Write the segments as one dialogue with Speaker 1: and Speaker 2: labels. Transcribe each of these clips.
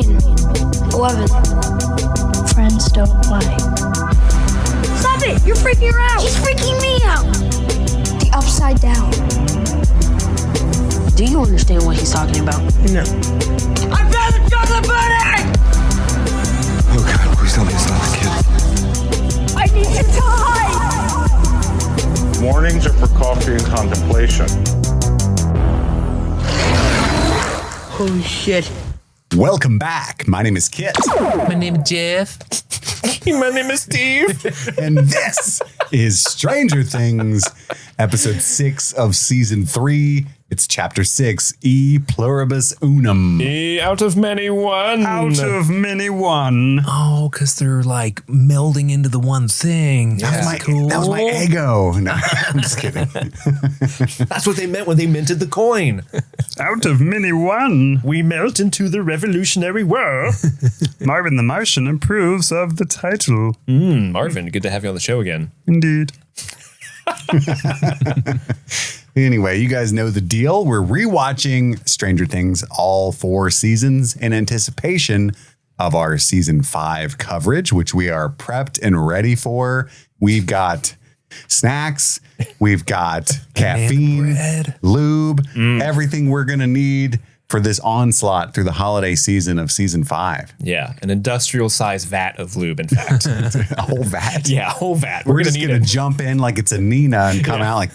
Speaker 1: 11. Friends don't lie.
Speaker 2: Stop it! You're freaking her out!
Speaker 1: She's freaking me out! The upside down.
Speaker 3: Do you understand what he's talking about?
Speaker 2: No. I found the chocolate pudding!
Speaker 4: Oh God, please tell me it's not the kid.
Speaker 2: I need you to hide!
Speaker 5: Mornings are for coffee and contemplation.
Speaker 2: Holy shit.
Speaker 6: Welcome back. My name is Kit.
Speaker 7: My name is Jeff.
Speaker 8: My name is Steve.
Speaker 6: And this is Stranger Things, episode 6 of season 3. It's chapter 6, E Pluribus Unum.
Speaker 8: E out of many one.
Speaker 6: Out of many one.
Speaker 7: Oh, because they're like melding into the one thing.
Speaker 6: That was my ego. No, I'm just kidding.
Speaker 8: That's what they meant when they minted the coin.
Speaker 6: Out of many one.
Speaker 8: We melt into the revolutionary world.
Speaker 6: Marvin the Martian approves of the title.
Speaker 8: Marvin, good to have you on the show again.
Speaker 6: Indeed. Anyway, you guys know the deal. We're rewatching Stranger Things all 4 seasons in anticipation of our season 5 coverage, which we are prepped and ready for. We've got snacks, we've got caffeine, lube, everything we're going to need for this onslaught through the holiday season of season 5.
Speaker 8: Yeah, an industrial sized vat of lube, in fact.
Speaker 6: A whole vat?
Speaker 8: Yeah, a whole vat.
Speaker 6: We're just going to jump in like it's a Nina and come out like...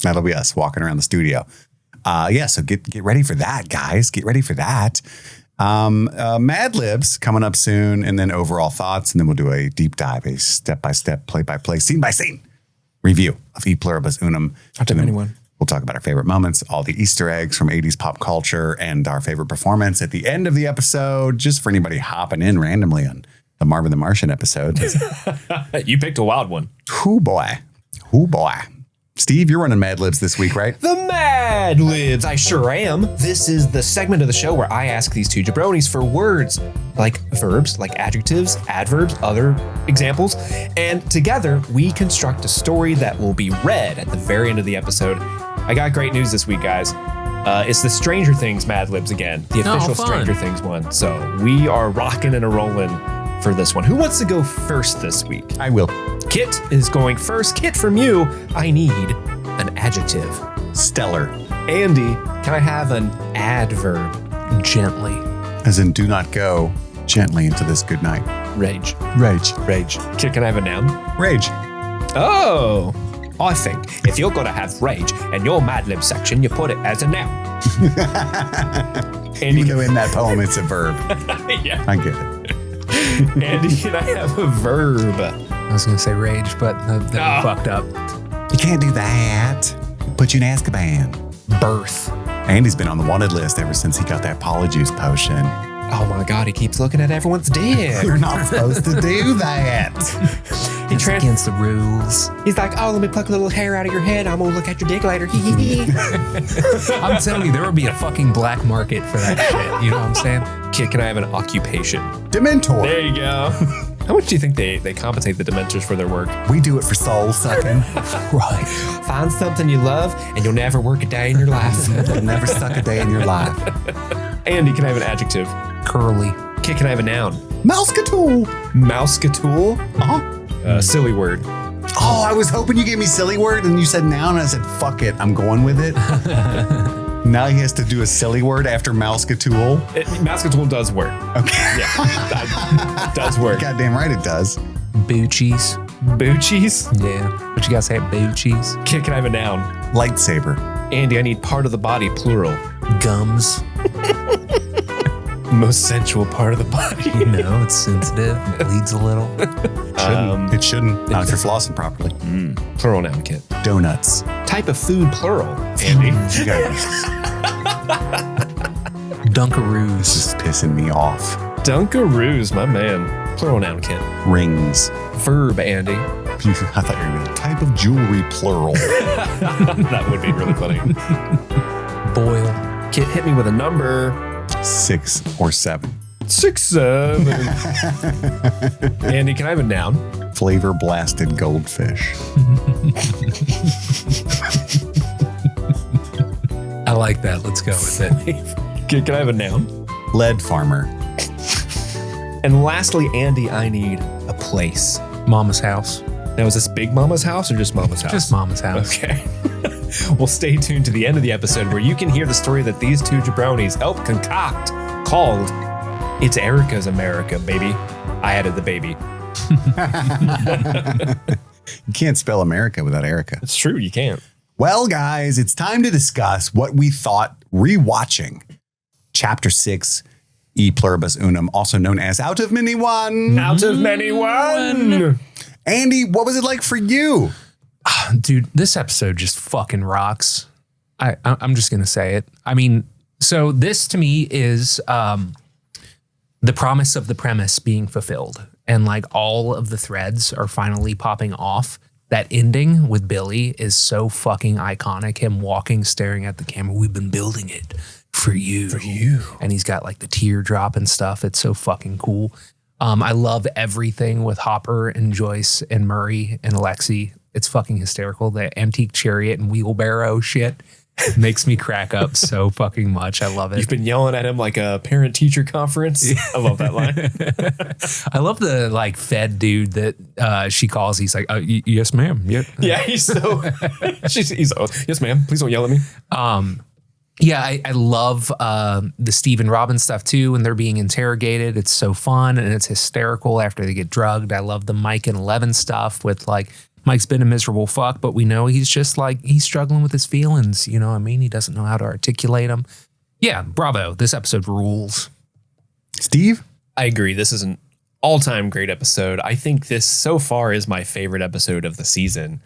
Speaker 6: That'll be us walking around the studio. So get ready for that, guys. Get ready for that. MadLibs coming up soon, and then overall thoughts, and then we'll do a deep dive, a step-by-step, play-by-play, scene-by-scene review of E Pluribus Unum. We'll talk about our favorite moments, all the Easter eggs from 80s pop culture, and our favorite performance at the end of the episode, just for anybody hopping in randomly on the Marvin the Martian episode.
Speaker 8: You picked a wild one.
Speaker 6: Hoo boy. Steve, you're running MadLibs this week, right?
Speaker 8: The MadLibs, I sure am. This is the segment of the show where I ask these two jabronis for words like verbs, like adjectives, adverbs, other examples, and together we construct a story that will be read at the very end of the episode. I got great news this week, guys. It's the Stranger Things MadLibs again, the official Stranger Things one. So we are rocking and a-rolling for this one. Who wants to go first this week?
Speaker 6: I will.
Speaker 8: Kit is going first. Kit, from you, I need an adjective.
Speaker 6: Stellar.
Speaker 8: Andy, can I have an adverb?
Speaker 7: Gently.
Speaker 6: As in, do not go gently into this good night.
Speaker 8: Rage. Kit, can I have a noun?
Speaker 6: Rage.
Speaker 8: Oh, I think if you're going to have rage in your MadLib section, you put it as a noun.
Speaker 6: Andy, even though in that poem it's a verb.
Speaker 8: Yeah.
Speaker 6: I get it.
Speaker 8: Andy, can I have a verb?
Speaker 7: I was going to say rage, but that fucked up.
Speaker 6: You can't do that. Put you in Azkaban.
Speaker 7: Birth.
Speaker 6: Andy's been on the wanted list ever since he got that polyjuice potion.
Speaker 8: Oh my God, he keeps looking at everyone's dick.
Speaker 6: You're not supposed to do that.
Speaker 7: It's against the rules.
Speaker 8: He's like, oh, let me pluck a little hair out of your head. I'm going to look at your dick later.
Speaker 7: I'm telling you, there would be a fucking black market for that shit. You know what I'm saying?
Speaker 8: Kid, can I have an occupation?
Speaker 6: Dementor.
Speaker 8: There you go. How much do you think they compensate the Dementors for their work?
Speaker 6: We do it for soul sucking.
Speaker 7: Right.
Speaker 8: Find something you love and you'll never work a day in your life.
Speaker 6: You'll never suck a day in your life.
Speaker 8: Andy, can I have an adjective?
Speaker 7: Curly.
Speaker 8: Kid, can I have a noun?
Speaker 6: Mousecatool.
Speaker 8: Mousecatool?
Speaker 6: Uh-huh.
Speaker 8: Silly word.
Speaker 6: Oh, I was hoping you gave me silly word and you said noun. And I said, fuck it. I'm going with it. Now he has to do a silly word after Mousecatool.
Speaker 8: Mousecatool does work.
Speaker 6: Okay.
Speaker 8: Yeah, it does work.
Speaker 6: Goddamn right it does.
Speaker 7: Boochies.
Speaker 8: Boochies?
Speaker 7: Yeah. What you guys say? Boochies.
Speaker 8: Kid, can I have a noun?
Speaker 6: Lightsaber.
Speaker 8: Andy, I need part of the body, plural.
Speaker 7: Gums.
Speaker 8: Most sensual part of the body.
Speaker 7: You know, it's sensitive. It bleeds a little.
Speaker 6: It shouldn't. Not if you're flossing properly.
Speaker 8: Plural noun, Kid.
Speaker 6: Donuts.
Speaker 8: Type of food, plural. Andy.
Speaker 6: You got
Speaker 7: Dunkaroos.
Speaker 6: This is pissing me off.
Speaker 8: Dunkaroos, my man. Plural noun, Kid.
Speaker 6: Rings.
Speaker 8: Verb, Andy.
Speaker 6: I thought you were going to type of jewelry, plural.
Speaker 8: That would be really funny.
Speaker 7: Boil.
Speaker 8: Kid, hit me with a number.
Speaker 6: 6 or 7.
Speaker 8: 6, 7. Andy, can I have a noun?
Speaker 6: Flavor blasted goldfish.
Speaker 7: like that. Let's go with it.
Speaker 8: Can I have a noun?
Speaker 6: Lead farmer.
Speaker 8: And lastly, Andy, I need a place.
Speaker 7: Mama's house.
Speaker 8: Now, is this Big Mama's house or just Mama's house?
Speaker 7: Just Mama's house.
Speaker 8: Okay. Well, stay tuned to the end of the episode where you can hear the story that these two jabronis helped concoct called It's Erica's America, baby. I added the baby.
Speaker 6: You can't spell America without Erica.
Speaker 8: It's true, you can't.
Speaker 6: Well, guys, it's time to discuss what we thought rewatching Chapter 6, E Pluribus Unum, also known as Out of Many One.
Speaker 8: Out of many one.
Speaker 6: Andy, what was it like for you?
Speaker 7: Dude, this episode just fucking rocks. I'm just going to say it. I mean, so this to me is the promise of the premise being fulfilled. And like all of the threads are finally popping off. That ending with Billy is so fucking iconic. Him walking, staring at the camera. We've been building it for you. For you. And he's got like the teardrop and stuff. It's so fucking cool. I love everything with Hopper and Joyce and Murray and Alexi. It's fucking hysterical. The antique chariot and wheelbarrow shit makes me crack up so fucking much. I love it.
Speaker 8: You've been yelling at him like a parent-teacher conference. I love that line.
Speaker 7: I love the like Fed dude that she calls. He's like, yes, ma'am.
Speaker 8: Yeah, he's so. he's yes, ma'am. Please don't yell at me.
Speaker 7: Yeah, I love the Steve and Robin stuff too. When they're being interrogated, it's so fun and it's hysterical after they get drugged. I love the Mike and Eleven stuff with like Mike's been a miserable fuck, but we know he's just like he's struggling with his feelings. You know what I mean? He doesn't know how to articulate them. Yeah, bravo. This episode rules.
Speaker 6: Steve?
Speaker 8: I agree. This is an all-time great episode. I think this so far is my favorite episode of the season.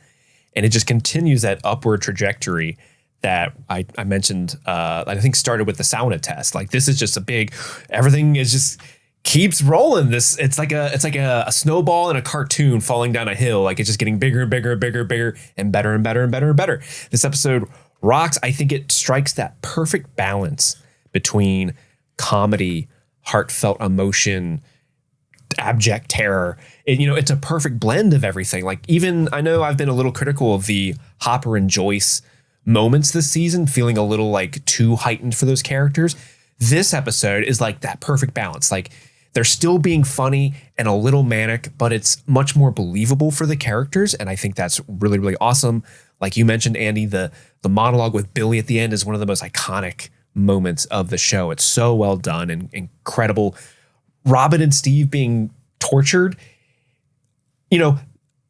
Speaker 8: And it just continues that upward trajectory that I mentioned, I think started with the sauna test. Like this is just a big, everything is just keeps rolling. It's like a snowball in a cartoon falling down a hill. Like it's just getting bigger and bigger and bigger and bigger and better and better and better and better. This episode rocks. I think it strikes that perfect balance between comedy, heartfelt emotion, abject terror. It's a perfect blend of everything. Like even I know I've been a little critical of the Hopper and Joyce moments this season, feeling a little like too heightened for those characters. This episode is like that perfect balance. Like they're still being funny and a little manic, but it's much more believable for the characters. And I think that's really, really awesome. Like you mentioned, Andy, the monologue with Billy at the end is one of the most iconic moments of the show. It's so well done and incredible. Robin and Steve being tortured,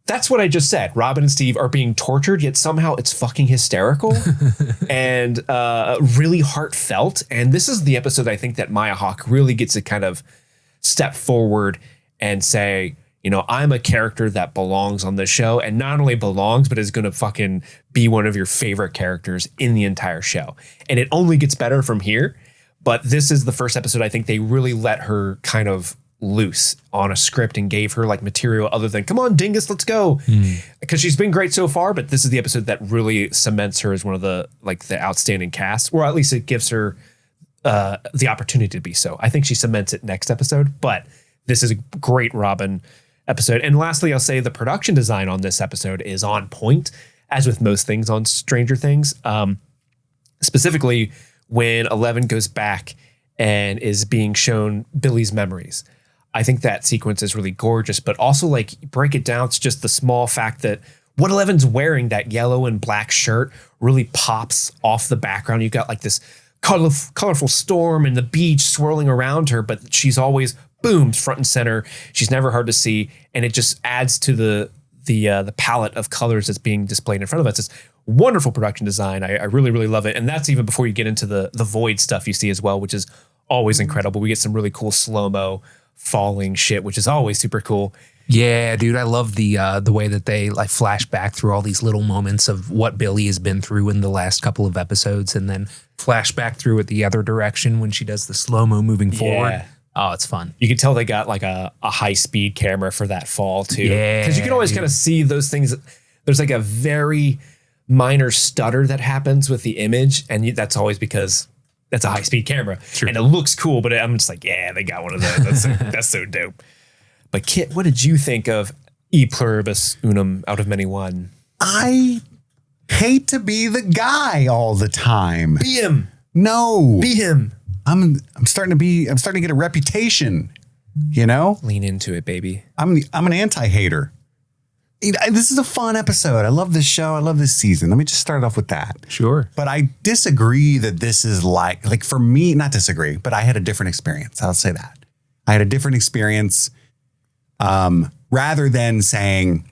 Speaker 8: that's what I just said. Robin and Steve are being tortured, yet somehow it's fucking hysterical and really heartfelt. And this is the episode I think that Maya Hawke really gets to kind of step forward and say, I'm a character that belongs on this show, and not only belongs, but is going to fucking be one of your favorite characters in the entire show. And it only gets better from here. But this is the first episode I think they really let her kind of loose on a script and gave her like material other than, come on, dingus, let's go. Because she's been great so far, but this is the episode that really cements her as one of the outstanding cast, or at least it gives her the opportunity to be so. I think she cements it next episode, but this is a great Robin episode. And lastly, I'll say the production design on this episode is on point, as with most things on Stranger Things. Specifically, when Eleven goes back and is being shown Billy's memories. I think that sequence is really gorgeous, but also like break it down to just the small fact that what Eleven's wearing, that yellow and black shirt, really pops off the background. You've got like this colorful storm and the beach swirling around her, but she's always boomed front and center. She's never hard to see. And it just adds to the palette of colors that's being displayed in front of us. It's wonderful production design. I really, really love it. And that's even before you get into the void stuff you see as well, which is always incredible. We get some really cool slow-mo falling shit, which is always super cool.
Speaker 7: Yeah, dude, I love the way that they like flash back through all these little moments of what Billy has been through in the last couple of episodes, and then flash back through it the other direction when she does the slow-mo moving forward. Oh, it's fun.
Speaker 8: You can tell they got like a high-speed camera for that fall too.
Speaker 7: Yeah,
Speaker 8: because you can always kind of see those things. There's like a very minor stutter that happens with the image, and that's always because that's a high-speed camera. True. And it looks cool, but I'm just like, yeah, they got one of those. That's so dope. But Kit, what did you think of E Pluribus Unum, Out of Many One?
Speaker 6: I hate to be the guy all the time.
Speaker 8: Be him.
Speaker 6: No.
Speaker 8: Be him.
Speaker 6: I'm starting to get a reputation, you know?
Speaker 8: Lean into it, baby.
Speaker 6: I'm an anti-hater. This is a fun episode. I love this show. I love this season. Let me just start off with that.
Speaker 7: Sure.
Speaker 6: But I disagree that this is like for me, not disagree, but I had a different experience. I'll say that. I had a different experience rather than saying,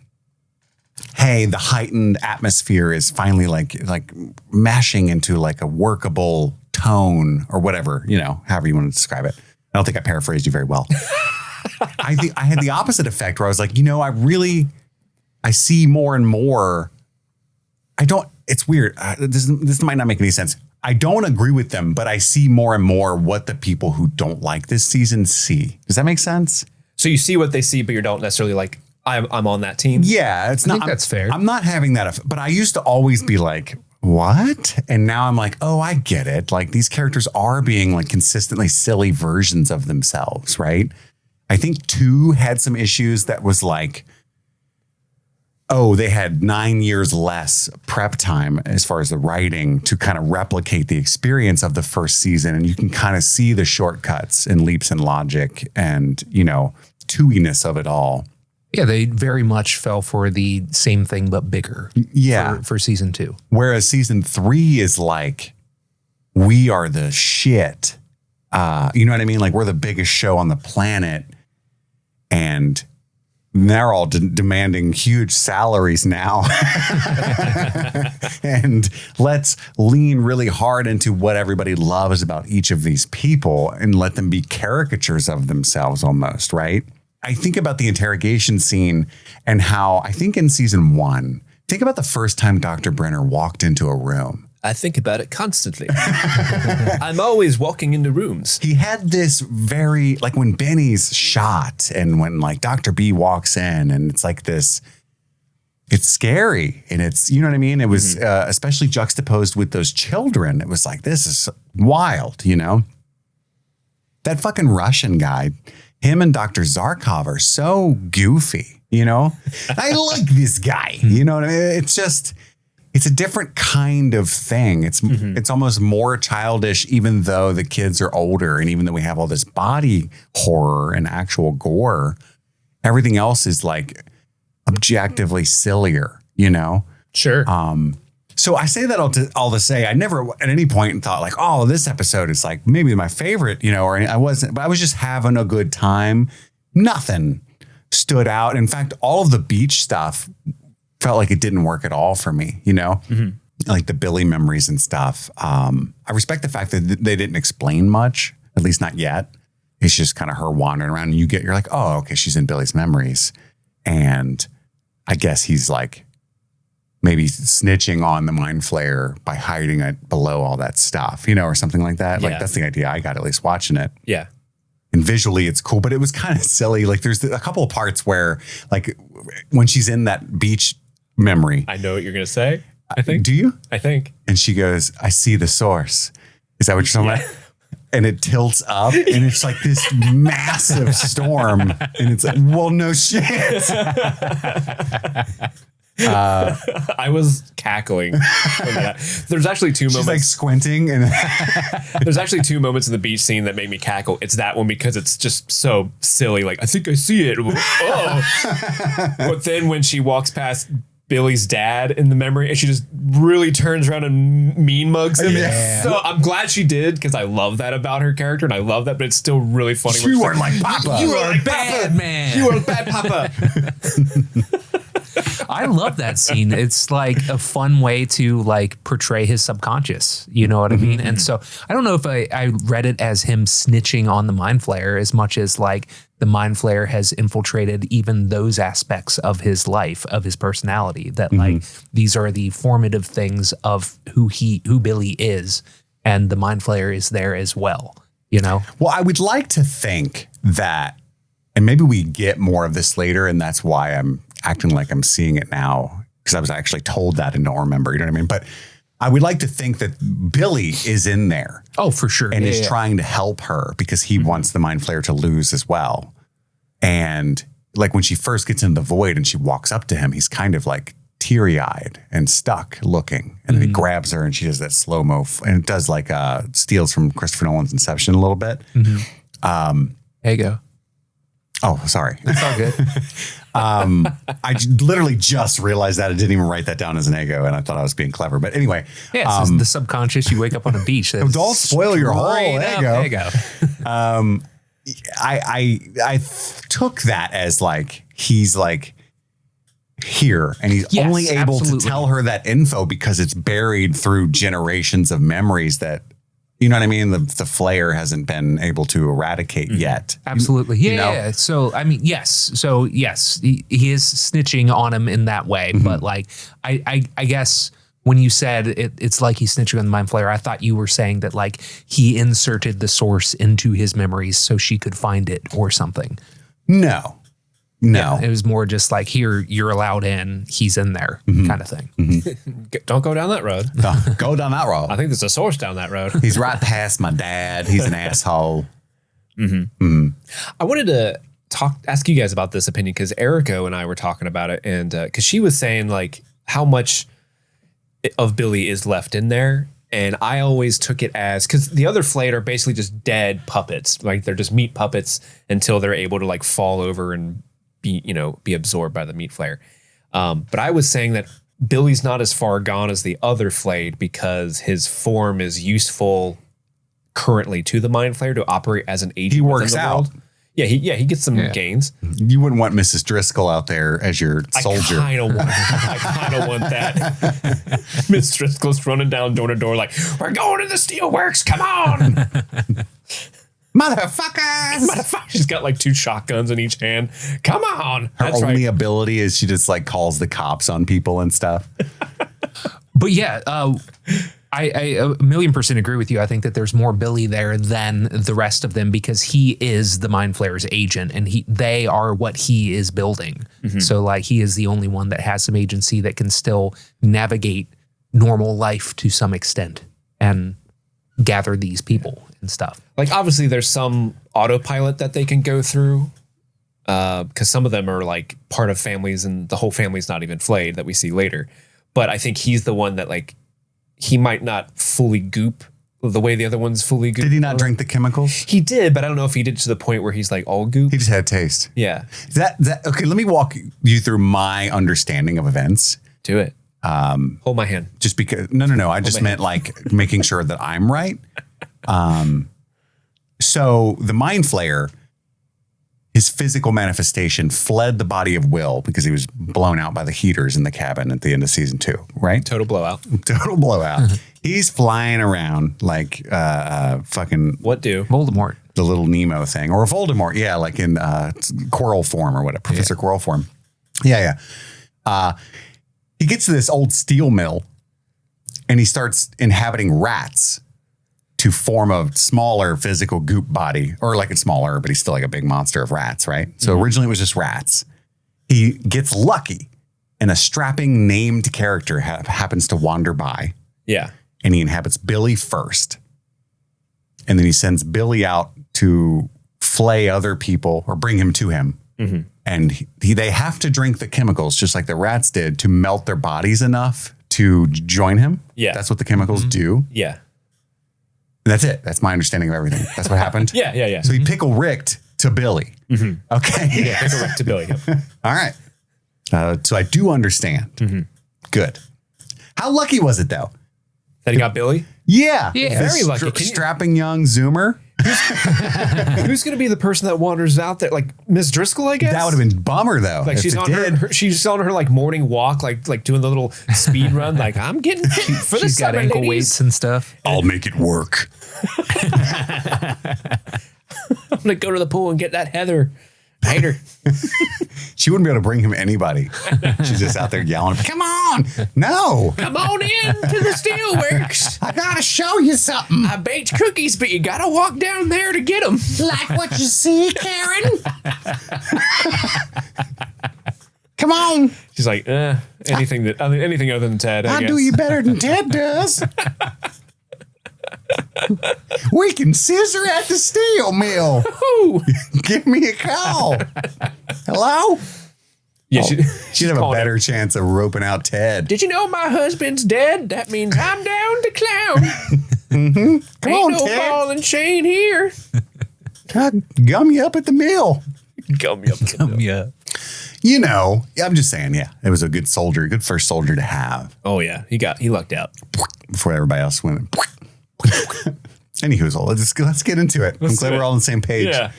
Speaker 6: hey, the heightened atmosphere is finally like mashing into like a workable tone or whatever, you know, however you want to describe it. I don't think I paraphrased you very well. I think I had the opposite effect where I was like, you know, I see more and more. It's weird. This might not make any sense. I don't agree with them, but I see more and more what the people who don't like this season see. Does that make sense?
Speaker 8: So you see what they see, but you don't necessarily like, I'm on that team.
Speaker 6: Yeah, it's not.
Speaker 7: I think that's fair.
Speaker 6: I'm not having that, but I used to always be like, what? And now I'm like, oh, I get it. Like these characters are being like consistently silly versions of themselves, right? I think 2 had some issues that was like, oh, they had 9 years less prep time as far as the writing to kind of replicate the experience of the first season. And you can kind of see the shortcuts and leaps in logic and, you know, two-iness of it all.
Speaker 7: Yeah, they very much fell for the same thing, but bigger.
Speaker 6: Yeah.
Speaker 7: For season 2.
Speaker 6: Whereas season 3 is like, we are the shit. You know what I mean? Like we're the biggest show on the planet. And they're all demanding huge salaries now. And let's lean really hard into what everybody loves about each of these people and let them be caricatures of themselves almost, right? I think about the interrogation scene and how I think in season 1, think about the first time Dr. Brenner walked into a room.
Speaker 8: I think about it constantly. I'm always walking into rooms.
Speaker 6: He had this very, like when Benny's shot and when like Dr. B walks in and it's like this, it's scary. And it's, you know what I mean? It was especially juxtaposed with those children. It was like, this is wild, you know? That fucking Russian guy, him and Dr. Zarkov are so goofy, you know? I like this guy, you know what I mean? It's just... It's a different kind of thing. It's almost more childish, even though the kids are older. And even though we have all this body horror and actual gore, everything else is like objectively sillier, you know?
Speaker 8: Sure.
Speaker 6: So I say that all to say, I never at any point thought like, oh, this episode is like maybe my favorite, you know, or I wasn't, but I was just having a good time. Nothing stood out. In fact, all of the beach stuff felt like it didn't work at all for me, you know, like the Billy memories and stuff. I respect the fact that they didn't explain much, at least not yet. It's just kind of her wandering around and you're like, oh, okay, she's in Billy's memories. And I guess he's like maybe snitching on the Mind Flayer by hiding it below all that stuff, you know, or something like that. Like that's the idea I got at least watching it.
Speaker 8: Yeah.
Speaker 6: And visually it's cool, but it was kind of silly. Like there's a couple of parts where like when she's in that beach memory.
Speaker 8: I know what you're going to say. I think.
Speaker 6: Do you?
Speaker 8: I think.
Speaker 6: And she goes, I see the source. Is that what you're talking about? And it tilts up and it's like this massive storm. And it's like, well, no shit.
Speaker 8: I was cackling. There's actually 2 moments.
Speaker 6: She's like squinting. And
Speaker 8: there's actually 2 moments in the beach scene that made me cackle. It's that one because it's just so silly. Like, I think I see it. Oh. But then when she walks past Billy's dad in the memory and she just really turns around and mean mugs him.
Speaker 6: Yeah.
Speaker 8: So I'm glad she did because I love that about her character and I love that, but it's still really funny.
Speaker 6: You are like Papa.
Speaker 8: You are like
Speaker 7: bad man.
Speaker 8: You are bad Papa.
Speaker 7: I love that scene. It's like a fun way to like portray his subconscious. You know what I mean? And so I don't know if I read it as him snitching on the Mind Flayer as much as like the Mind Flayer has infiltrated even those aspects of his life, of his personality, that like these are the formative things of who Billy is. And the Mind Flayer is there as well, you know?
Speaker 6: Well, I would like to think that, and maybe we get more of this later, and that's why I'm acting like I'm seeing it now, because I was actually told that and don't remember, you know what I mean? But I would like to think that Billy is in there.
Speaker 7: Oh, for sure.
Speaker 6: And is trying to help her because he wants the Mind Flayer to lose as well. And like when she first gets into the void and she walks up to him, he's kind of like teary-eyed and stuck looking. And then he grabs her and she does that slow-mo and it does like steals from Christopher Nolan's Inception a little bit.
Speaker 7: Eggo.
Speaker 6: Oh, sorry.
Speaker 7: It's all good.
Speaker 6: Literally just realized that. I didn't even write that down as an Eggo and I thought I was being clever. But anyway.
Speaker 7: Yeah, it's the subconscious. You wake up on a beach.
Speaker 6: Don't spoil your whole
Speaker 7: Eggo.
Speaker 6: I took that as like, he's like here and he's
Speaker 7: Yes,
Speaker 6: only able
Speaker 7: absolutely.
Speaker 6: to tell her that info because it's buried through generations of memories that, you know what I mean? The Flayer hasn't been able to eradicate yet.
Speaker 7: Absolutely.
Speaker 6: You
Speaker 7: Yeah,
Speaker 6: know?
Speaker 7: yeah. So, I mean, yes. So, yes, he is snitching on him in that way. But like, I guess when you said it's like he's snitching on the Mind Flayer, I thought you were saying that like he inserted the source into his memories so she could find it or something.
Speaker 6: No.
Speaker 7: It was more just like, here, you're allowed in. He's in there kind of thing.
Speaker 8: Don't go down that road.
Speaker 6: Go down that road.
Speaker 8: I think there's a source down that road.
Speaker 6: He's right past my dad. He's an asshole.
Speaker 8: I wanted to ask you guys about this opinion because Erica and I were talking about it, and because she was saying like how much of Billy is left in there, and I always took it as because the other Flayed are basically just dead puppets, like they're just meat puppets until they're able to like fall over and be absorbed by the meat Flayer. But I was saying that Billy's not as far gone as the other Flayed because his form is useful currently to the Mind Flayer to operate as an agent.
Speaker 6: He works
Speaker 8: within the
Speaker 6: out.
Speaker 8: world. Yeah, he gets some gains.
Speaker 6: You wouldn't want Mrs. Driscoll out there as your soldier.
Speaker 8: I kind of want that. Miss Driscoll's running down door to door like, we're going to the steelworks. Come on.
Speaker 6: Motherfuckers.
Speaker 8: She's got like 2 shotguns in each hand. Come on.
Speaker 6: Her only ability is she just like calls the cops on people and stuff.
Speaker 7: But yeah, I 1,000,000% agree with you. I think that there's more Billy there than the rest of them because he is the Mind Flayer's agent and they are what he is building. So like he is the only one that has some agency that can still navigate normal life to some extent and gather these people and stuff.
Speaker 8: Like obviously there's some autopilot that they can go through because some of them are like part of families and the whole family's not even Flayed that we see later. But I think he's the one that like he might not fully goop the way the other ones fully goop.
Speaker 6: Did he not drink the chemicals?
Speaker 8: He did, but I don't know if he did to the point where he's like all goop.
Speaker 6: He just had taste.
Speaker 8: Yeah.
Speaker 6: That okay, let me walk you through my understanding of events.
Speaker 8: Do it. Hold my hand.
Speaker 6: Just because no. I just meant like making sure that I'm right. So the Mind Flayer, his physical manifestation fled the body of Will because he was blown out by the heaters in the cabin at the end of season 2, right?
Speaker 8: Total blowout.
Speaker 6: Total blowout. He's flying around like fucking
Speaker 8: What do?
Speaker 7: Voldemort.
Speaker 6: the little Nemo thing or Voldemort. Yeah, like in Quirrell form or whatever, Professor Quirrell form. Yeah. He gets to this old steel mill and he starts inhabiting rats to form a smaller physical goop body, or like it's smaller, but he's still like a big monster of rats, right? So originally it was just rats. He gets lucky and a strapping named character happens to wander by.
Speaker 8: Yeah.
Speaker 6: And he inhabits Billy first. And then he sends Billy out to flay other people or bring him to him. And they have to drink the chemicals just like the rats did to melt their bodies enough to join him.
Speaker 8: Yeah.
Speaker 6: That's what the chemicals do.
Speaker 8: Yeah.
Speaker 6: And that's it. That's my understanding of everything. That's what happened.
Speaker 8: Yeah.
Speaker 6: So he pickle ricked to Billy. Okay.
Speaker 8: Yeah, pick a rick to Billy. Yep.
Speaker 6: All right. So I do understand. Good. How lucky was it though?
Speaker 8: That he got Billy?
Speaker 6: Yeah.
Speaker 7: Yeah.
Speaker 8: Very lucky. Can you-
Speaker 6: Strapping young Zoomer.
Speaker 8: Who's going to be the person that wanders out there? Like Miss Driscoll, I guess?
Speaker 6: That would have been bummer though.
Speaker 8: Like
Speaker 6: if
Speaker 8: she's
Speaker 6: it
Speaker 8: on
Speaker 6: did.
Speaker 8: she's on her like morning walk, like doing the little speed run. Like I'm getting fit for the
Speaker 7: She's got
Speaker 8: summer,
Speaker 7: ankle
Speaker 8: ladies.
Speaker 7: weights and stuff.
Speaker 6: I'll make it work.
Speaker 8: I'm gonna go to the pool and get that Heather. I hate her.
Speaker 6: She wouldn't be able to bring him anybody. She's just out there yelling, come on. No.
Speaker 8: Come on in to the steelworks.
Speaker 6: I gotta show you something.
Speaker 8: I baked cookies, but you gotta walk down there to get them.
Speaker 6: Like what you see, Karen? Come on.
Speaker 8: She's like, anything other than Ted. I guess.
Speaker 6: do you better than Ted does. We can scissor at the steel mill.
Speaker 8: Ooh.
Speaker 6: Give me a call. Hello?
Speaker 8: Yeah,
Speaker 6: she'd have a better chance of roping out Ted.
Speaker 8: Did you know my husband's dead? That means I'm down to clown.
Speaker 6: Come
Speaker 8: Ain't
Speaker 6: on,
Speaker 8: no
Speaker 6: Ted.
Speaker 8: ball and chain here.
Speaker 6: God, gum you up at the mill.
Speaker 8: Gum you up.
Speaker 7: Yeah.
Speaker 6: You know, I'm just saying, yeah, it was a good soldier, good first soldier to have
Speaker 8: Oh yeah, he lucked out.
Speaker 6: before everybody else went. Anywho, let's get into it. I'm glad we're all on the same page.
Speaker 8: Yeah.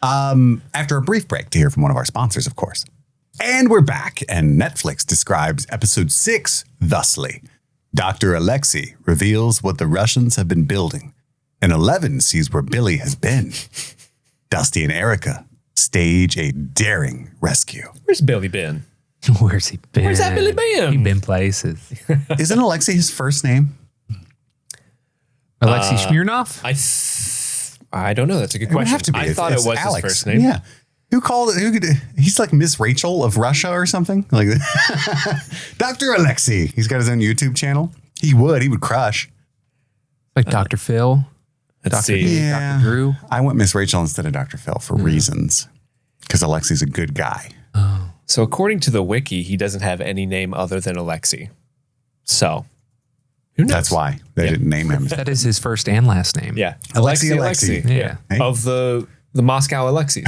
Speaker 6: After a brief break to hear from one of our sponsors, of course. And we're back, and Netflix describes episode 6 thusly. Dr. Alexei reveals what the Russians have been building, and 11 sees where Billy has been. Dusty and Erica stage a daring rescue.
Speaker 8: Where's Billy been?
Speaker 7: Where's he been?
Speaker 8: Where's that Billy been?
Speaker 7: He been places.
Speaker 6: Isn't Alexei his first name?
Speaker 7: Alexei Smirnov?
Speaker 8: I don't know. That's a good
Speaker 6: It would
Speaker 8: question.
Speaker 6: have to be.
Speaker 8: I thought it
Speaker 6: It's
Speaker 8: was
Speaker 6: Alex.
Speaker 8: his first name.
Speaker 6: Yeah. Who called it? Who could? He's like Miss Rachel of Russia or something. Like Dr. Alexei. He's got his own YouTube channel. He would crush.
Speaker 7: Like Dr. Phil?
Speaker 8: Let's
Speaker 7: Dr.
Speaker 8: see.
Speaker 6: Yeah.
Speaker 7: Dr. Drew?
Speaker 6: I went Miss Rachel instead of Dr. Phil for reasons. Because Alexei's a good guy.
Speaker 8: So according to the wiki, he doesn't have any name other than Alexei. So who knows?
Speaker 6: That's why they didn't name him.
Speaker 7: That is his first and last name.
Speaker 8: Yeah.
Speaker 6: Alexei.
Speaker 7: Yeah.
Speaker 6: Hey.
Speaker 8: Of the Moscow Alexei.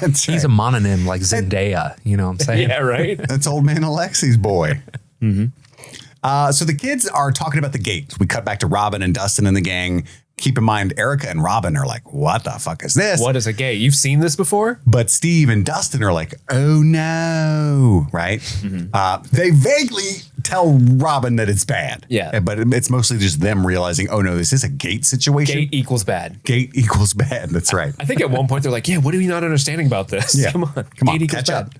Speaker 6: That's
Speaker 7: He's a mononym like Zendaya. You know what I'm saying?
Speaker 8: Yeah, right?
Speaker 6: That's old man Alexei's boy. So the kids are talking about the gate. We cut back to Robin and Dustin and the gang. Keep in mind, Erica and Robin are like, what the fuck is this?
Speaker 8: What is a gay? You've seen this before?
Speaker 6: But Steve and Dustin are like, oh no, right? They vaguely tell Robin that it's bad.
Speaker 8: Yeah.
Speaker 6: But it's mostly just them realizing, oh no, this is a gate situation.
Speaker 8: Gate equals bad.
Speaker 6: Gate equals bad. That's right.
Speaker 8: I think at one point they're like, yeah, what are we not understanding about this?
Speaker 6: Yeah.
Speaker 8: Come on.
Speaker 6: Come on,
Speaker 8: Gate equals
Speaker 6: catch
Speaker 8: bad.
Speaker 6: up.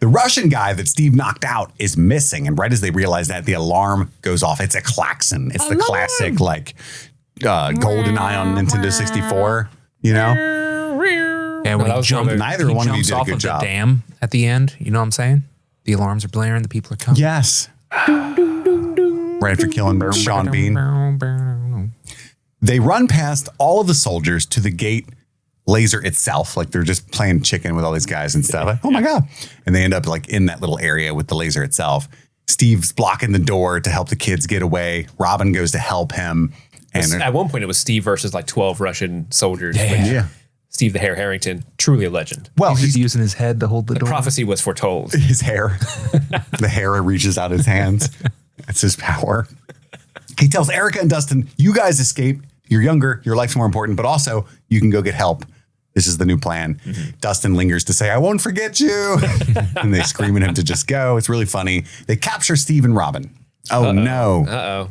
Speaker 6: The Russian guy that Steve knocked out is missing. And right as they realize that, the alarm goes off. It's a klaxon. It's the classic, like, golden eye on Nintendo 64, you know?
Speaker 7: And when
Speaker 8: that
Speaker 7: he
Speaker 8: was
Speaker 7: jumped,
Speaker 8: one of
Speaker 6: Neither
Speaker 7: he
Speaker 6: one of you
Speaker 7: jumps
Speaker 6: did a
Speaker 7: off
Speaker 6: good
Speaker 7: of
Speaker 6: job.
Speaker 7: the dam at the end. You know what I'm saying? The alarms are blaring. The people are coming.
Speaker 6: Yes. Right after killing Sean Bean. They run past all of the soldiers to the gate laser itself. Like they're just playing chicken with all these guys and stuff. Like, oh my God. And they end up like in that little area with the laser itself. Steve's blocking the door to help the kids get away. Robin goes to help him. And
Speaker 8: At one point, it was Steve versus like 12 Russian soldiers. which
Speaker 6: yeah.
Speaker 8: Steve the Hair Harrington, truly a legend.
Speaker 6: Well,
Speaker 7: He's using his head to hold the door.
Speaker 8: Prophecy was foretold.
Speaker 6: his hair, the hair reaches out his hands. That's his power. He tells Erica and Dustin, you guys escape. You're younger. Your life's more important, but also you can go get help. This is the new plan. Dustin lingers to say, I won't forget you. And they scream at him to just go. It's really funny. They capture Steve and Robin. Oh, no.
Speaker 8: Uh-oh.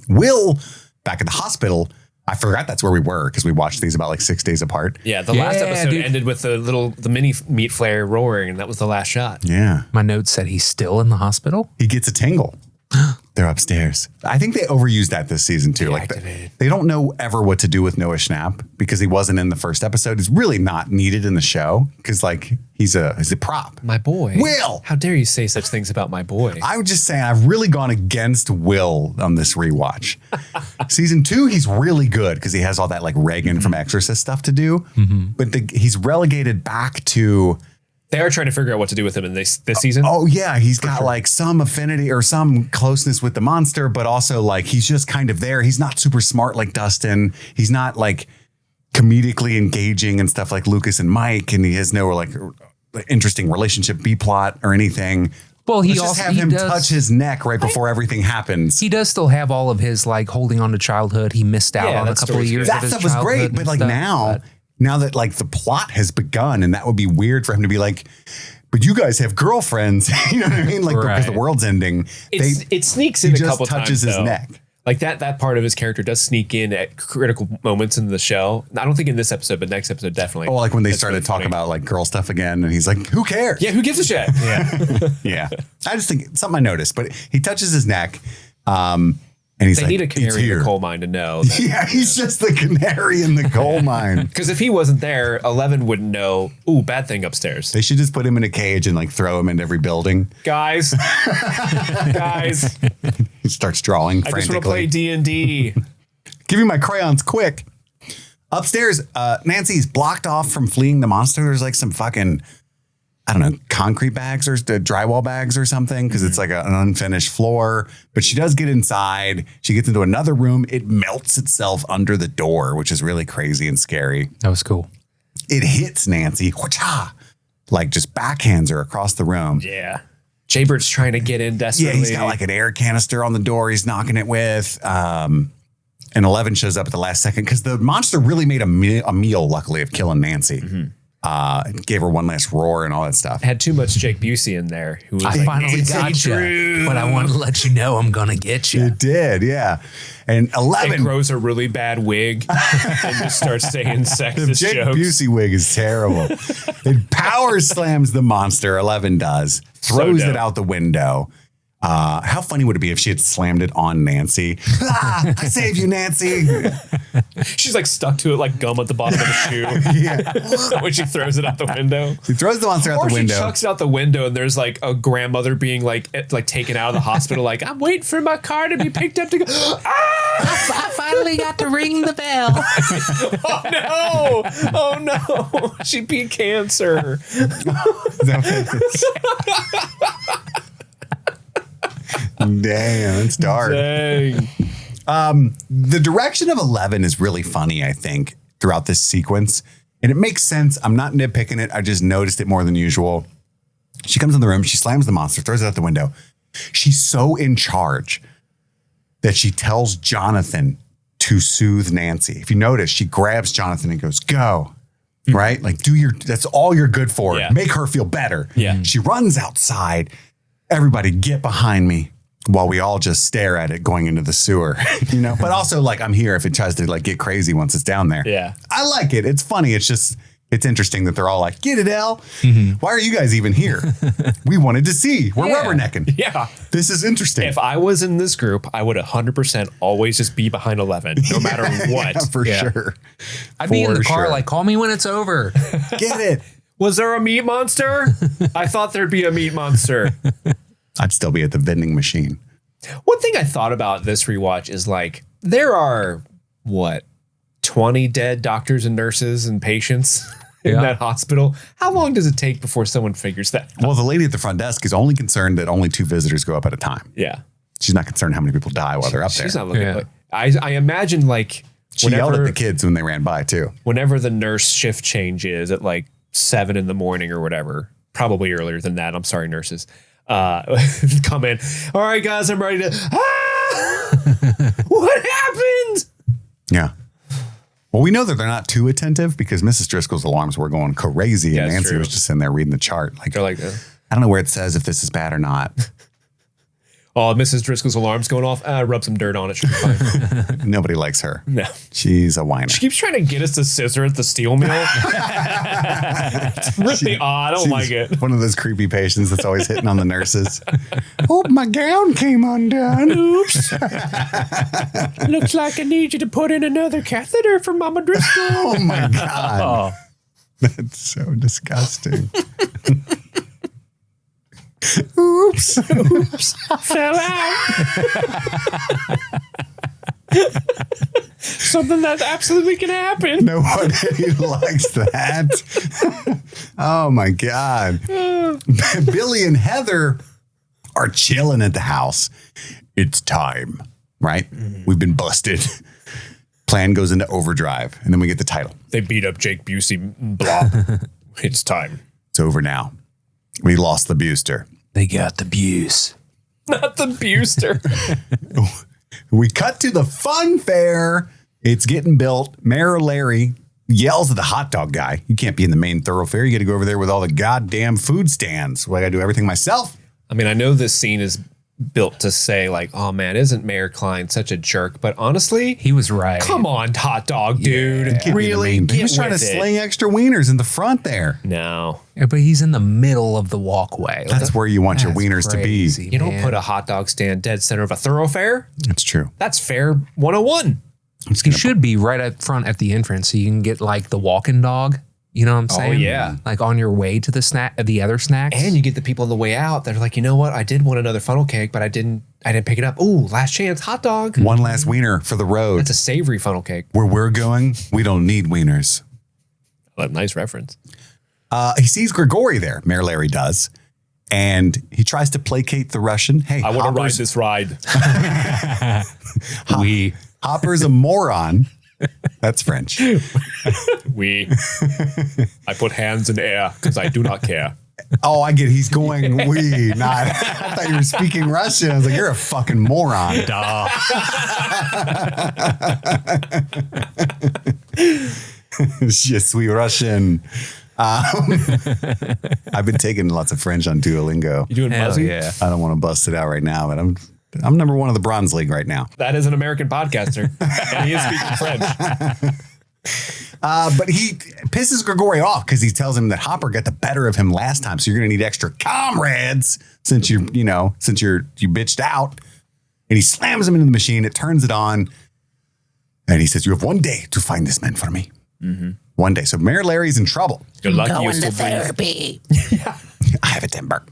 Speaker 6: Will, back at the hospital, I forgot that's where we were because we watched these about like 6 days apart.
Speaker 8: Yeah, the last
Speaker 7: Yeah,
Speaker 8: episode
Speaker 7: dude.
Speaker 8: ended with the mini meat flare roaring, and that was the last shot.
Speaker 6: Yeah.
Speaker 7: My notes said he's still in the hospital.
Speaker 6: He gets a tingle. They're upstairs. I think they overused that this season too. Like
Speaker 8: Deactivated.
Speaker 6: they don't know ever what to do with Noah Schnapp because he wasn't in the first episode. He's really not needed in the show because like he's a prop.
Speaker 8: My boy.
Speaker 6: Will.
Speaker 8: How dare you say such things about my boy?
Speaker 6: I would just say I've really gone against Will on this rewatch. Season 2, he's really good because he has all that like Reagan from Exorcist stuff to do. But he's relegated back to.
Speaker 8: They are trying to figure out what to do with him in this season.
Speaker 6: Oh yeah, he's got like some affinity or some closeness with the monster, but also like he's just kind of there. He's not super smart like Dustin. He's not like comedically engaging and stuff like Lucas and Mike, and he has no like interesting relationship B plot or anything.
Speaker 7: Well, he
Speaker 6: Let's just
Speaker 7: also
Speaker 6: have
Speaker 7: he
Speaker 6: him
Speaker 7: does,
Speaker 6: touch his neck right before everything happens.
Speaker 7: He does still have all of his like holding on to childhood. He missed out
Speaker 8: Yeah,
Speaker 7: on a
Speaker 8: that
Speaker 7: couple of
Speaker 8: story's
Speaker 7: years.
Speaker 8: good.
Speaker 7: Of
Speaker 6: That
Speaker 7: his
Speaker 6: stuff was great,
Speaker 7: childhood
Speaker 6: but
Speaker 7: and
Speaker 6: like
Speaker 7: stuff,
Speaker 6: now that like the plot has begun, and that would be weird for him to be like, but you guys have girlfriends, you know what I mean? Like because the
Speaker 7: Right.
Speaker 6: world's ending.
Speaker 8: It sneaks
Speaker 6: he
Speaker 8: in a
Speaker 6: just
Speaker 8: couple
Speaker 6: touches
Speaker 8: times.
Speaker 6: his
Speaker 8: though.
Speaker 6: neck.
Speaker 8: Like that part of his character does sneak in at critical moments in the show. I don't think in this episode, but next episode definitely.
Speaker 6: Oh, like when they
Speaker 8: That's
Speaker 6: started
Speaker 8: really
Speaker 6: talking
Speaker 8: funny.
Speaker 6: about like girl stuff again, and he's like, "Who cares?"
Speaker 8: Yeah, who gives a shit? Yeah.
Speaker 6: Yeah. I just think something I noticed, but he touches his neck, and he's
Speaker 8: They
Speaker 6: like,
Speaker 8: need a
Speaker 6: "It's
Speaker 8: canary in
Speaker 6: here."
Speaker 8: the coal mine to know. that-
Speaker 6: Yeah, he's just the canary in the coal mine.
Speaker 8: Because if he wasn't there, 11 wouldn't know, ooh, bad thing upstairs.
Speaker 6: They should just put him in a cage and like throw him into every building.
Speaker 8: Guys, guys,
Speaker 6: He starts drawing
Speaker 8: I just want to play
Speaker 6: frantically.
Speaker 8: D&D.
Speaker 6: Give me my crayons quick. Upstairs, Nancy's blocked off from fleeing the monster. There's like some fucking I don't know, concrete bags or drywall bags or something because it's like an unfinished floor. But she does get inside. She gets into another room. It melts itself under the door, which is really crazy and scary.
Speaker 7: That was cool.
Speaker 6: It hits Nancy, like just backhands her across the room.
Speaker 8: Yeah. Jaybird's trying to get in desperately.
Speaker 6: Yeah, he's got like an air canister on the door he's knocking it with. And 11 shows up at the last second because the monster really made a meal, luckily, of killing Nancy. Gave her one last roar and all that stuff.
Speaker 8: Had too much Jake Busey in there. Who was
Speaker 7: I finally got you, but I want to let you know I'm going to get you.
Speaker 6: It did, yeah. And 11
Speaker 8: and grows a really bad wig and just starts saying sexist
Speaker 6: the Jake
Speaker 8: jokes.
Speaker 6: Busey wig is terrible. It power slams the monster. 11 does. Throws it out the window. How funny would it be if she had slammed it on Nancy? I save you, Nancy.
Speaker 8: She's like stuck to it like gum at the bottom of the shoe.
Speaker 6: Yeah.
Speaker 8: When she throws it out the window.
Speaker 6: She throws the monster out the window.
Speaker 8: Or she chucks it out the window and there's like a grandmother being like taken out of the hospital like, I'm waiting for my car to be picked up to go.
Speaker 7: I finally got to ring the bell.
Speaker 8: Oh no. She beat cancer.
Speaker 6: Damn, it's dark.
Speaker 8: Dang.
Speaker 6: The direction of 11 is really funny, I think, throughout this sequence. And it makes sense. I'm not nitpicking it. I just noticed it more than usual. She comes in the room. She slams the monster, throws it out the window. She's so in charge that she tells Jonathan to soothe Nancy. If you notice, she grabs Jonathan and goes, go. Right? Like, that's all you're good for.
Speaker 8: Yeah.
Speaker 6: Make her feel better.
Speaker 8: Yeah.
Speaker 6: She runs outside. Everybody get behind me while we all just stare at it going into the sewer, but also like I'm here if it tries to like get crazy once it's down there.
Speaker 8: Yeah.
Speaker 6: I like it. It's funny. It's interesting that they're all like, get it, Elle. Why are you guys even here? We wanted to see. We're rubbernecking.
Speaker 8: Yeah.
Speaker 6: This is interesting.
Speaker 8: If I was in this group, I would 100% always just be behind 11, no matter what.
Speaker 6: Yeah, for sure.
Speaker 7: I'd be in the car
Speaker 6: sure.
Speaker 7: like, call me when it's over.
Speaker 6: Get it.
Speaker 8: Was there a meat monster? I thought there'd be a meat monster.
Speaker 6: I'd still be at the vending machine.
Speaker 8: One thing I thought about this rewatch is like, there are 20 dead doctors and nurses and patients in that hospital. How long does it take before someone figures that out?
Speaker 6: Well, the lady at the front desk is only concerned that only 2 visitors go up at a time.
Speaker 8: Yeah.
Speaker 6: She's not concerned how many people die while they're up there.
Speaker 8: She's not looking. Yeah. I imagine like
Speaker 6: she yelled at the kids when they ran by too.
Speaker 8: Whenever the nurse shift change is at like 7 in the morning or whatever, probably earlier than that. I'm sorry, nurses. Come in. All right, guys, I'm ready to. What happened?
Speaker 6: Yeah. Well, we know that they're not too attentive because Mrs. Driscoll's alarms were going crazy and Nancy was just in there reading the chart. Like,
Speaker 8: they're like,
Speaker 6: I don't know where it says if this is bad or not.
Speaker 8: Oh, Mrs. Driscoll's alarm's going off. Rub some dirt on it. Should be fine.
Speaker 6: Nobody likes her.
Speaker 8: No.
Speaker 6: She's a whiner.
Speaker 8: She keeps trying to get us to scissor at the steel mill. It's really odd. I don't like it.
Speaker 6: One of those creepy patients that's always hitting on the nurses. Oh, my gown came undone.
Speaker 8: Oops. Looks like I need you to put in another catheter for Mama Driscoll.
Speaker 6: Oh, my God. That's so disgusting. Oops.
Speaker 8: Fell out. Something that's absolutely going to happen.
Speaker 6: Nobody likes that. Oh, my God. Billy and Heather are chilling at the house. It's time, right? We've been busted. Plan goes into overdrive, and then we get the title.
Speaker 8: They beat up Jake Busey. Blah. It's time.
Speaker 6: It's over now. We lost the Buster.
Speaker 7: They got the Buse.
Speaker 8: Not the Buster.
Speaker 6: We cut to the fun fair. It's getting built. Mayor Larry yells at the hot dog guy. You can't be in the main thoroughfare. You got to go over there with all the goddamn food stands. Well, I got to do everything myself.
Speaker 8: I mean, I know this scene is built to say like, oh man, isn't Mayor Klein such a jerk? But honestly,
Speaker 7: he was right.
Speaker 8: Come on, hot dog dude.
Speaker 6: Yeah, really? He was trying to sling extra wieners in the front there.
Speaker 8: No.
Speaker 7: Yeah, but he's in the middle of the walkway.
Speaker 6: That's where you want your wieners
Speaker 7: crazy,
Speaker 6: to be.
Speaker 8: You don't put a hot dog stand dead center of a thoroughfare.
Speaker 6: That's true.
Speaker 8: That's fair 101.
Speaker 7: He should be right up front at the entrance so you can get like the walking dog. You know what I'm saying?
Speaker 8: Oh, yeah.
Speaker 7: Like on your way to the other snacks.
Speaker 8: And you get the people on the way out that are like, you know what? I did want another funnel cake, but I didn't pick it up. Ooh, last chance, hot dog.
Speaker 6: One last wiener for the road.
Speaker 8: That's a savory funnel cake.
Speaker 6: Where we're going, we don't need wieners.
Speaker 8: Nice reference.
Speaker 6: He sees Grigori there. Mayor Larry does. And he tries to placate the Russian. Hey,
Speaker 8: I want to ride this ride.
Speaker 6: Hopper's a moron. That's French.
Speaker 8: I put hands in air because I do not care.
Speaker 6: Oh, I get. He's going we, not. I thought you were speaking Russian. I was like, you're a fucking moron.
Speaker 7: Duh.
Speaker 6: Je suis Russian. I've been taking lots of French on Duolingo.
Speaker 8: You doing Buzzy?
Speaker 7: Yeah.
Speaker 6: I don't want to bust it out right now, but I'm number one of the Bronze League right now.
Speaker 8: That is an American podcaster, and he is speaking French.
Speaker 6: But he pisses Grigori off because he tells him that Hopper got the better of him last time, so you're going to need extra comrades since you bitched out. And he slams him into the machine. It turns it on, and he says, "You have 1 day to find this man for me." Mm-hmm. 1 day. So Mayor Larry's in trouble.
Speaker 8: You're lucky you're still therapy.
Speaker 6: I have a temper.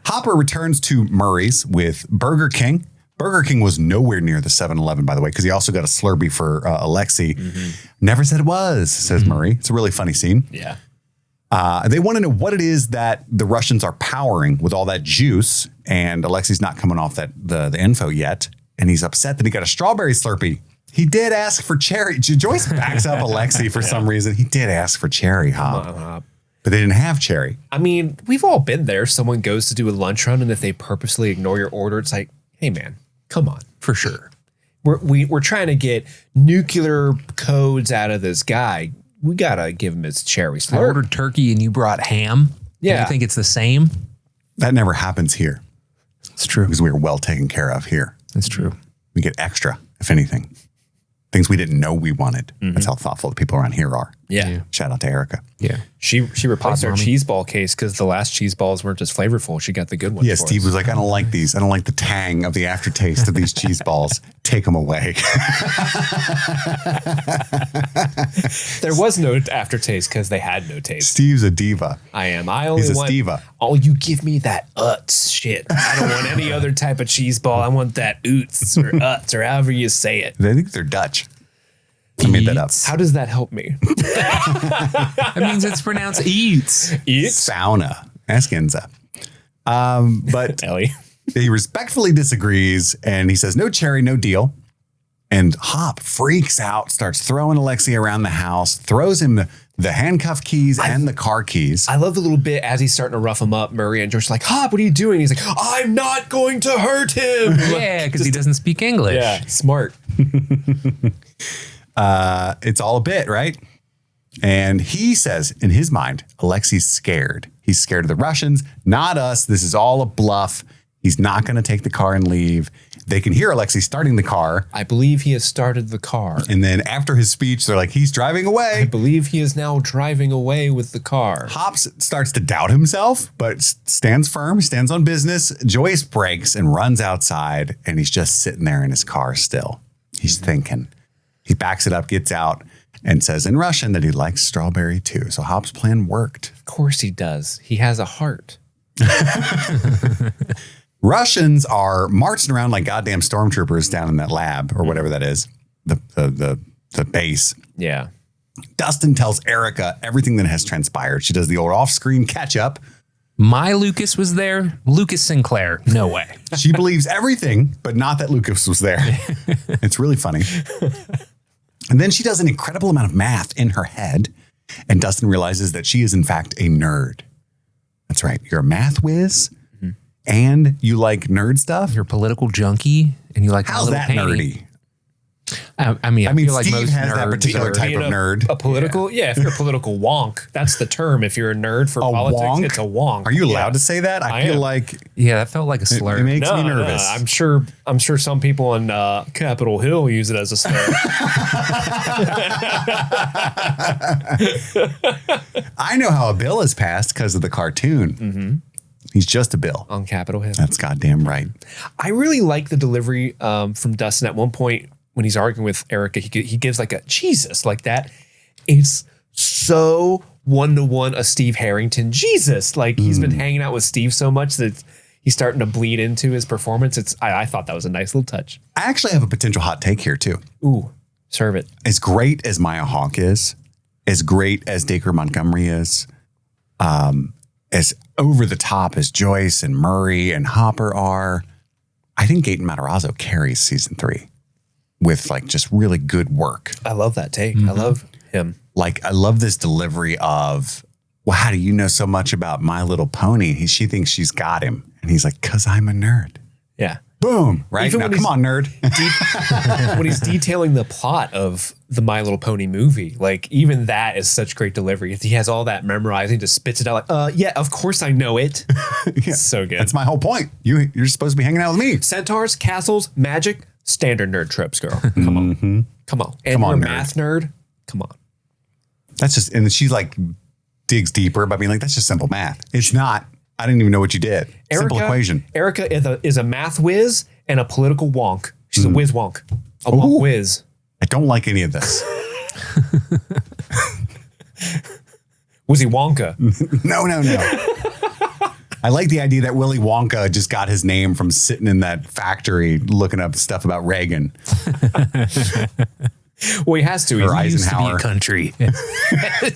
Speaker 6: Hopper returns to Murray's with Burger King. Burger King was nowhere near the 7-Eleven, by the way, because he also got a Slurpee for Alexi. Mm-hmm. Never said it was, says Murray. It's a really funny scene.
Speaker 8: Yeah.
Speaker 6: They want to know what it is that the Russians are powering with all that juice, and Alexi's not coming off the info yet, and he's upset that he got a strawberry Slurpee. He did ask for cherry. Joyce backs up Alexi for some reason. He did ask for cherry, Hop. But they didn't have cherry.
Speaker 8: I mean, we've all been there. Someone goes to do a lunch run, and if they purposely ignore your order, it's like, hey, man, come on.
Speaker 7: For sure.
Speaker 8: We're trying to get nuclear codes out of this guy. We got to give him his cherry
Speaker 7: I
Speaker 8: slurp.
Speaker 7: ordered turkey and you brought ham.
Speaker 8: Yeah.
Speaker 7: Do you think it's the same?
Speaker 6: That never happens here
Speaker 7: It's true.
Speaker 6: because we are well taken care of here.
Speaker 7: It's true.
Speaker 6: We get extra, if anything. Things we didn't know we wanted. That's how thoughtful the people around here are.
Speaker 8: Yeah.
Speaker 6: Shout out to Erica.
Speaker 7: Yeah.
Speaker 8: She replaced our
Speaker 7: Mommy.
Speaker 8: cheese ball case because the last cheese balls weren't as flavorful. She got the good ones.
Speaker 6: Yeah,
Speaker 8: for
Speaker 6: Steve
Speaker 8: us.
Speaker 6: was like, I don't like these. I don't like the tang of the aftertaste of these cheese balls. Take them away.
Speaker 8: There was no aftertaste because they had no taste.
Speaker 6: Steve's a diva.
Speaker 8: I am. I only
Speaker 6: He's a
Speaker 8: want.
Speaker 6: Steva.
Speaker 8: Oh, you give me that Utz shit. I don't want any other type of cheese ball. I want that Utz or Utz or however you say it.
Speaker 6: I think they're Dutch. I made that up.
Speaker 8: How does that help me?
Speaker 7: That means it's pronounced eats.
Speaker 6: Sauna. Ask Enza. But
Speaker 8: Ellie.
Speaker 6: he respectfully disagrees and he says, no cherry, no deal. And Hop freaks out, starts throwing Alexi around the house, throws him the handcuff keys and the car keys.
Speaker 8: I love the little bit as he's starting to rough him up. Murray and George are like, Hop, what are you doing? He's like, I'm not going to hurt him.
Speaker 7: Yeah, because he doesn't speak English.
Speaker 8: Yeah, smart.
Speaker 6: It's all a bit, right? And he says in his mind, Alexi's scared. He's scared of the Russians, not us. This is all a bluff. He's not going to take the car and leave. They can hear Alexi starting the car.
Speaker 8: I believe he has started the car.
Speaker 6: And then after his speech, they're like, he's driving
Speaker 8: I
Speaker 6: away.
Speaker 8: believe he is now driving away with the car.
Speaker 6: Hops starts to doubt himself, but stands firm, stands on business. Joyce breaks and runs outside, and he's just sitting there in his car still. He's thinking. He backs it up, gets out, and says in Russian that he likes strawberry too. So Hop's plan worked.
Speaker 8: Of course he does. He has a heart.
Speaker 6: Russians are marching around like goddamn stormtroopers down in that lab or whatever that is, the base.
Speaker 8: Yeah.
Speaker 6: Dustin tells Erica everything that has transpired. She does the old off-screen catch-up.
Speaker 7: My Lucas was there. Lucas Sinclair. No way.
Speaker 6: She believes everything, but not that Lucas was there. It's really funny. And then she does an incredible amount of math in her head, and Dustin realizes that she is, in fact, a nerd. That's right. You're a math whiz, and you like nerd stuff.
Speaker 7: You're a political junkie, and you like
Speaker 6: How's that nerdy?
Speaker 7: I mean,
Speaker 6: I mean,
Speaker 7: feel like
Speaker 6: Steve
Speaker 7: most
Speaker 6: has that
Speaker 7: nerds
Speaker 6: particular
Speaker 7: are-
Speaker 6: type of nerd.
Speaker 8: A political, yeah. If you're a political wonk, that's the term. If you're a nerd for politics,
Speaker 6: wonk?
Speaker 8: it's a wonk.
Speaker 6: Are you
Speaker 8: Yeah.
Speaker 6: allowed to say that? I
Speaker 8: I
Speaker 6: feel
Speaker 8: am.
Speaker 6: like
Speaker 7: Yeah, that felt like a slur.
Speaker 6: it makes me
Speaker 8: No,
Speaker 6: nervous.
Speaker 8: I'm sure some people in Capitol Hill use it as a slur.
Speaker 6: I know how a bill is passed because of the cartoon. He's just a bill.
Speaker 8: On Capitol Hill.
Speaker 6: That's goddamn right.
Speaker 8: I really like the delivery from Dustin at one point when he's arguing with Erica. He gives like a Jesus like that. It's so one-to-one a Steve Harrington Jesus. Like he's been hanging out with Steve so much that he's starting to bleed into his performance. I thought that was a nice little touch.
Speaker 6: I actually have a potential hot take here too.
Speaker 8: Ooh, serve it.
Speaker 6: As great as Maya Hawke is, as great as Dacre Montgomery is, as over the top as Joyce and Murray and Hopper are, I think Gaten Matarazzo carries season 3 with like just really good work.
Speaker 8: I love that take. I love him.
Speaker 6: Like, I love this delivery of, well, how do you know so much about My Little Pony? She thinks she's got him. And he's like, 'cause I'm a nerd.
Speaker 8: Yeah.
Speaker 6: Boom. Right?
Speaker 8: Even
Speaker 6: Now,
Speaker 8: when
Speaker 6: come on, nerd.
Speaker 8: When he's detailing the plot of the My Little Pony movie, like even that is such great delivery. He has all that memorized and just spits it out like, yeah, of course I know it.
Speaker 6: Yeah.
Speaker 8: So good.
Speaker 6: That's my whole point. You're supposed to be hanging out with me.
Speaker 8: Centaurs, castles, magic, standard nerd tropes, girl. Come on. Come on. And
Speaker 6: Come on,
Speaker 8: you're a
Speaker 6: nerd.
Speaker 8: math nerd. Come on.
Speaker 6: That's just, and she like digs deeper by being like, that's just simple math. It's not. I didn't even know what you did. Simple equation.
Speaker 8: Erica is a math whiz and a political wonk. She's a whiz wonk. A wonk whiz.
Speaker 6: I don't like any of this.
Speaker 8: Was he Wonka?
Speaker 6: No. I like the idea that Willy Wonka just got his name from sitting in that factory looking up stuff about Reagan.
Speaker 8: Well, he has to.
Speaker 6: Or
Speaker 7: He used to be
Speaker 6: Eisenhower.
Speaker 7: a country.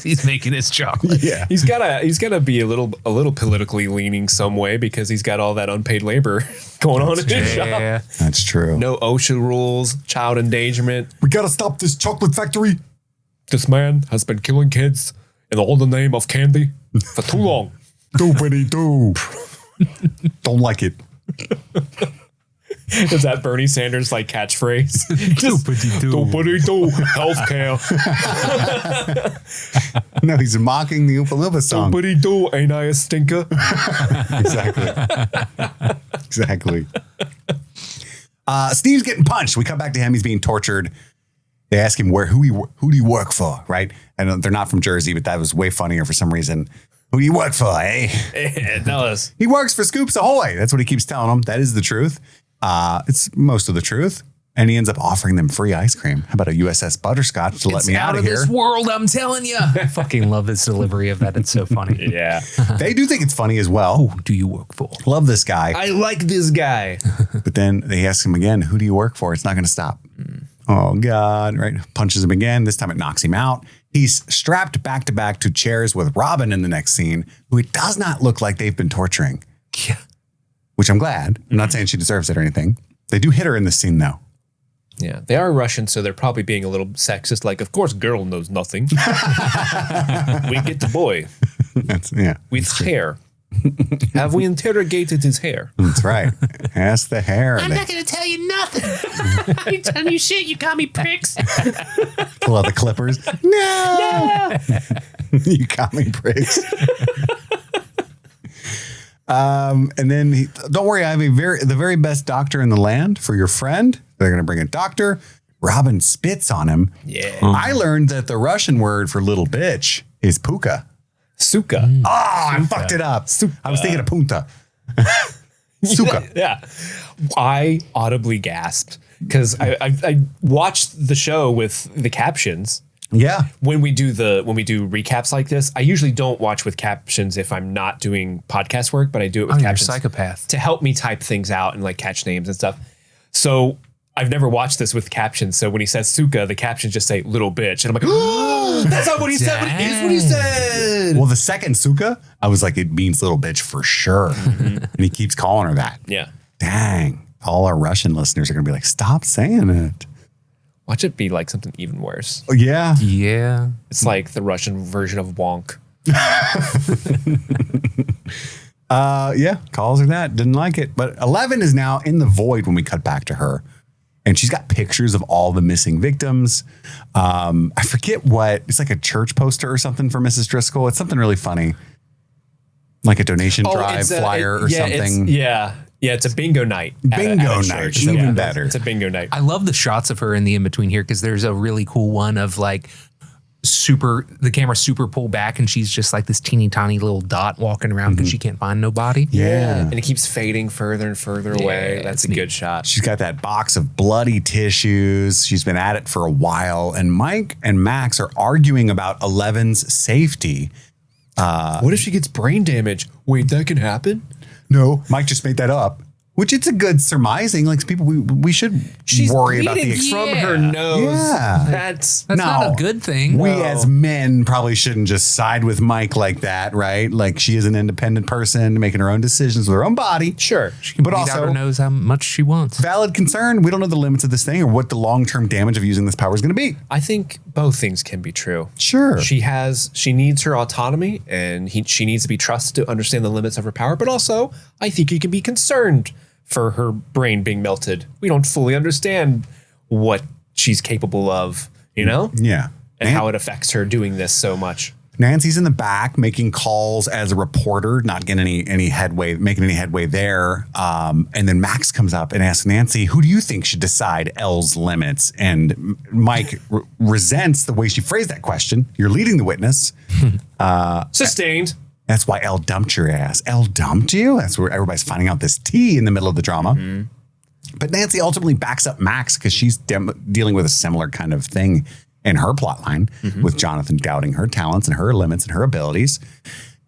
Speaker 7: He's making his chocolate.
Speaker 6: Yeah.
Speaker 8: He's gotta be a little politically leaning some way because he's got all that unpaid labor going on in his shop.
Speaker 7: Yeah.
Speaker 6: That's true.
Speaker 8: No OSHA rules, child endangerment.
Speaker 6: We got to stop this chocolate factory.
Speaker 8: This man has been killing kids in all the name of candy for too long.
Speaker 6: Doopity doo. Don't like it.
Speaker 8: Is that Bernie Sanders like catchphrase?
Speaker 7: Doopity-doo.
Speaker 8: Doopity-doo. Healthcare.
Speaker 6: No, he's mocking the Oompa Loompa song.
Speaker 8: Doopity-doo. Ain't I a stinker?
Speaker 6: Exactly. Steve's getting punched. We come back to him. He's being tortured. They ask him who do you work for, right? And they're not from Jersey, but that was way funnier for some reason. Who do you work for, eh?
Speaker 8: Tell us.
Speaker 6: He works for Scoops Ahoy. That's what he keeps telling them. That is the truth. It's most of the truth. And he ends up offering them free ice cream. How about a USS Butterscotch to let me out of here?
Speaker 7: This world, I'm telling you. I fucking love this delivery of that. It's so funny.
Speaker 8: Yeah.
Speaker 6: They do think it's funny as well.
Speaker 7: Who do you work for?
Speaker 6: Love this guy.
Speaker 8: I like this guy.
Speaker 6: But then they ask him again, who do you work for? It's not going to stop. Oh, God. Right. Punches him again. This time it knocks him out. He's strapped back to back to chairs with Robin in the next scene, who it does not look like they've been torturing.
Speaker 7: Yeah.
Speaker 6: Which I'm glad. I'm not saying she deserves it or anything. They do hit her in this scene, though.
Speaker 8: Yeah, they are Russian, so they're probably being a little sexist. Like, of course, girl knows nothing. We get the boy
Speaker 6: Yeah.
Speaker 8: with hair. Have we interrogated his hair?
Speaker 6: That's right. Ask the hair.
Speaker 7: I'm not going to tell you nothing. I ain't telling you shit. You got me pricks.
Speaker 6: Pull out the clippers. No. You got me, pricks. And then don't worry, I have the very best doctor in the land for your friend. They're going to bring a doctor. Robin spits on him.
Speaker 8: Yeah.
Speaker 6: I learned that the Russian word for little bitch is puka.
Speaker 8: Suka.
Speaker 6: I fucked it up. I was thinking of punta. Suka.
Speaker 8: Yeah. I audibly gasped because I watched the show with the captions.
Speaker 6: Yeah.
Speaker 8: When we do recaps like this, I usually don't watch with captions if I'm not doing podcast work, but I do it with
Speaker 7: You're a
Speaker 8: captions
Speaker 7: psychopath.
Speaker 8: to help me type things out and like catch names and stuff. So I've never watched this with captions. So when he says Suka, the captions just say little bitch. And I'm like, oh, that's not what he said. But it is what he said.
Speaker 6: Well, the second Suka, I was like, it means little bitch for sure. And he keeps calling her that.
Speaker 8: Yeah.
Speaker 6: Dang. All our Russian listeners are going to be like, stop saying it.
Speaker 8: Watch it be like something even worse.
Speaker 6: Oh, yeah.
Speaker 7: Yeah.
Speaker 8: It's like the Russian version of wonk.
Speaker 6: Yeah. Calls her that. Didn't like it. But 11 is now in the void when we cut back to her. And she's got pictures of all the missing victims. I forget what. It's like a church poster or something for Mrs. Driscoll. It's something really funny. Like a donation drive flyer or something.
Speaker 8: Yeah, it's a bingo night.
Speaker 6: Bingo night.
Speaker 8: church.
Speaker 6: Even better.
Speaker 8: It's a bingo night.
Speaker 7: I love the shots of her in the in-between here because there's a really cool one of like the camera super pulled back and she's just like this teeny tiny little dot walking around because she can't find nobody.
Speaker 6: Yeah.
Speaker 8: And it keeps fading further and further away. That's a good shot.
Speaker 6: She's got that box of bloody tissues. She's been at it for a while. And Mike and Max are arguing about 11's safety.
Speaker 8: What if she gets brain damage? Wait, that can happen?
Speaker 6: No, Mike just made that up. Which it's a good surmising. Like people, we should worry about the
Speaker 8: bleeding from her nose.
Speaker 6: Yeah.
Speaker 8: That's
Speaker 7: not a good thing.
Speaker 6: We as men probably shouldn't just side with Mike like that, right? Like she is an independent person making her own decisions with her own body.
Speaker 8: sure.
Speaker 6: But
Speaker 7: Bleed out her
Speaker 6: also
Speaker 7: knows how much she wants.
Speaker 6: valid concern. We don't know the limits of this thing or what the long-term damage of using this power is going to be.
Speaker 8: I think both things can be true.
Speaker 6: Sure.
Speaker 8: She needs her autonomy and she needs to be trusted to understand the limits of her power. But also, I think you can be concerned for her brain being melted. We don't fully understand what she's capable of, you know?
Speaker 6: Yeah.
Speaker 8: And how it affects her doing this so much.
Speaker 6: Nancy's in the back making calls as a reporter, not getting any headway, making any headway there. And then Max comes up and asks Nancy, who do you think should decide Elle's limits? And Mike resents the way she phrased that question. You're leading the witness.
Speaker 8: Sustained.
Speaker 6: That's why Elle dumped your ass. Elle dumped you? That's where everybody's finding out this tea in the middle of the drama. Mm-hmm. But Nancy ultimately backs up Max because she's dealing with a similar kind of thing in her plot line with Jonathan doubting her talents and her limits and her abilities.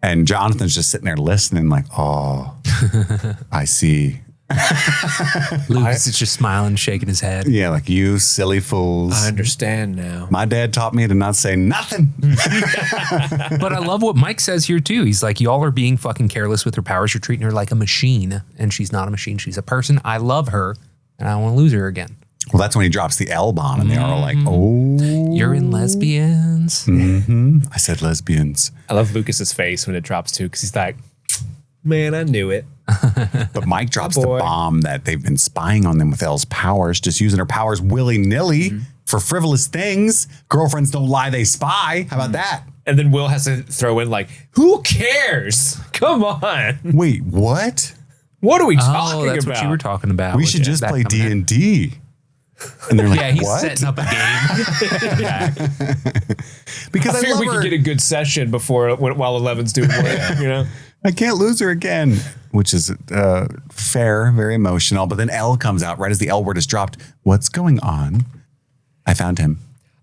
Speaker 6: And Jonathan's just sitting there listening like, oh, I see.
Speaker 7: Lucas is just smiling, shaking his head.
Speaker 6: Yeah, like you silly fools.
Speaker 8: I understand now.
Speaker 6: My dad taught me to not say nothing.
Speaker 7: But I love what Mike says here too. He's like, y'all are being fucking careless with her powers. You're treating her like a machine, and she's not a machine. She's a person. I love her, and I don't want to lose her again.
Speaker 6: Well, that's when he drops the L bomb, and they are all like, oh.
Speaker 7: You're in lesbians.
Speaker 6: I said lesbians.
Speaker 8: I love Lucas's face when it drops too, because he's like, man, I knew it.
Speaker 6: But Mike drops the bomb that they've been spying on them with Elle's powers, just using her powers willy-nilly for frivolous things. Girlfriends don't lie, they spy. How about that?
Speaker 8: And then Will has to throw in like, who cares? Come on.
Speaker 6: Wait, what?
Speaker 8: What are we talking
Speaker 7: Oh, that's
Speaker 8: about?
Speaker 7: what you were talking about.
Speaker 6: We
Speaker 7: with
Speaker 6: should just
Speaker 7: that
Speaker 6: play
Speaker 7: coming in.
Speaker 6: D&D. And they're like,
Speaker 7: Yeah, he's
Speaker 6: what?
Speaker 7: setting up a game.
Speaker 6: Because
Speaker 8: I
Speaker 6: I
Speaker 8: figured
Speaker 6: love
Speaker 8: we
Speaker 6: her.
Speaker 8: could get a good session before while 11's doing work, you know?
Speaker 6: I can't lose her again, which is fair, very emotional. But then L comes out right as the L word is dropped. What's going on? I found him.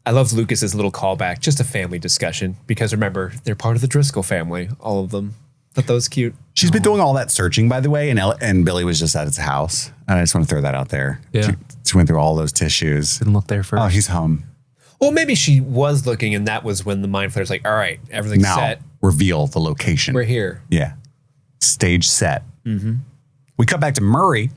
Speaker 8: I love Lucas's little callback, just a family discussion, because remember, they're part of the Driscoll family, all of them. Thought that was cute.
Speaker 6: She's been doing all that searching, by the way, and Billy was just at his house. I just want to throw that out there.
Speaker 7: Yeah.
Speaker 6: She went through all those tissues.
Speaker 7: Didn't look there first.
Speaker 6: Oh, he's home.
Speaker 8: Well, maybe she was looking, and that was when the Mind Flayer's like, all right, everything's
Speaker 6: Now,
Speaker 8: set.
Speaker 6: reveal the location.
Speaker 8: We're here.
Speaker 6: Yeah. Stage set. We cut back to Murray,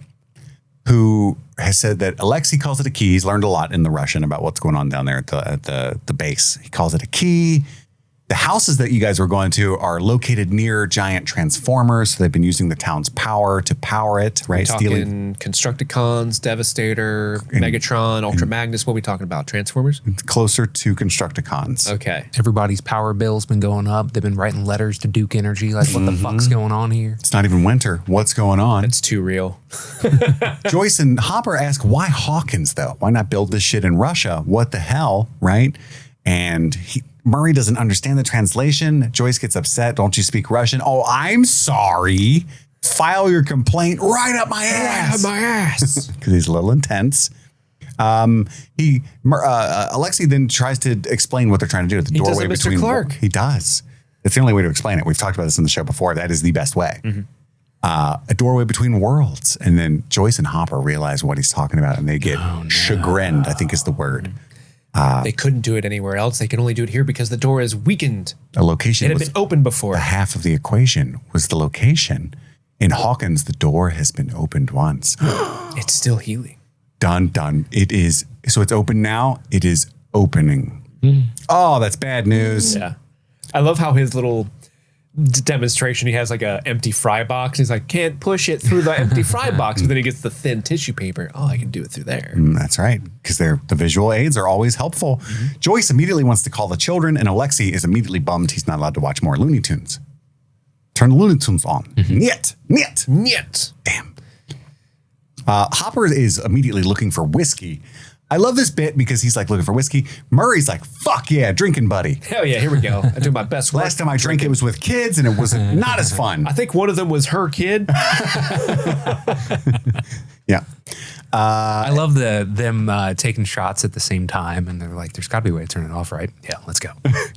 Speaker 6: who has said that Alexei calls it a key. He's learned a lot in the Russian about what's going on down there at the base. He calls it a key. The houses that you guys were going to are located near giant transformers. So they've been using the town's power to power it, right?
Speaker 8: Talking Constructicons, Devastator, Megatron, Ultra Magnus. What are we talking about? Transformers?
Speaker 6: Closer to Constructicons.
Speaker 8: Okay.
Speaker 7: Everybody's power bill's been going up. They've been writing letters to Duke Energy. Like, what the fuck's going on here?
Speaker 6: It's not even winter. What's going on?
Speaker 8: It's too real.
Speaker 6: Joyce and Hopper ask, why Hawkins, though? Why not build this shit in Russia? What the hell, right? And Murray doesn't understand the translation. Joyce gets upset. Don't you speak Russian? Oh, I'm sorry. File your complaint right up my ass.
Speaker 8: My ass.
Speaker 6: Because he's a little intense. Alexei then tries to explain what they're trying to do at the doorway
Speaker 8: does it, Mr.
Speaker 6: between.
Speaker 8: Clark.
Speaker 6: He does. It's the only way to explain it. We've talked about this in the show before. That is the best way. A doorway between worlds. And then Joyce and Hopper realize what he's talking about, and they get chagrined, I think is the word.
Speaker 8: They couldn't do it anywhere else. They can only do it here because the door is weakened.
Speaker 6: A location
Speaker 8: It had
Speaker 6: was
Speaker 8: been opened before.
Speaker 6: the half of the equation was the location. In Hawkins, the door has been opened once.
Speaker 8: It's still healing.
Speaker 6: Done, done. It is. So it's open now. It is opening. Oh, that's bad news.
Speaker 8: Yeah. I love how his little demonstration, he has like a empty fry box. He's like, can't push it through the empty fry box, but then he gets the thin tissue paper. Oh, I can do it through there.
Speaker 6: That's right. Because the visual aids are always helpful. Joyce immediately wants to call the children, and Alexei is immediately bummed he's not allowed to watch more Looney Tunes. Turn the Looney Tunes on. Niet. Damn. Hopper is immediately looking for whiskey. I love this bit because he's like looking for whiskey. Murray's like, fuck yeah, drinking buddy.
Speaker 8: Hell yeah, here we go. I do my best work.
Speaker 6: Last time I drank it was with kids and it was not as fun.
Speaker 8: I think one of them was her kid.
Speaker 6: Yeah.
Speaker 7: I love them taking shots at the same time, and they're like, "There's got to be a way to turn it off, right?" Yeah, let's go.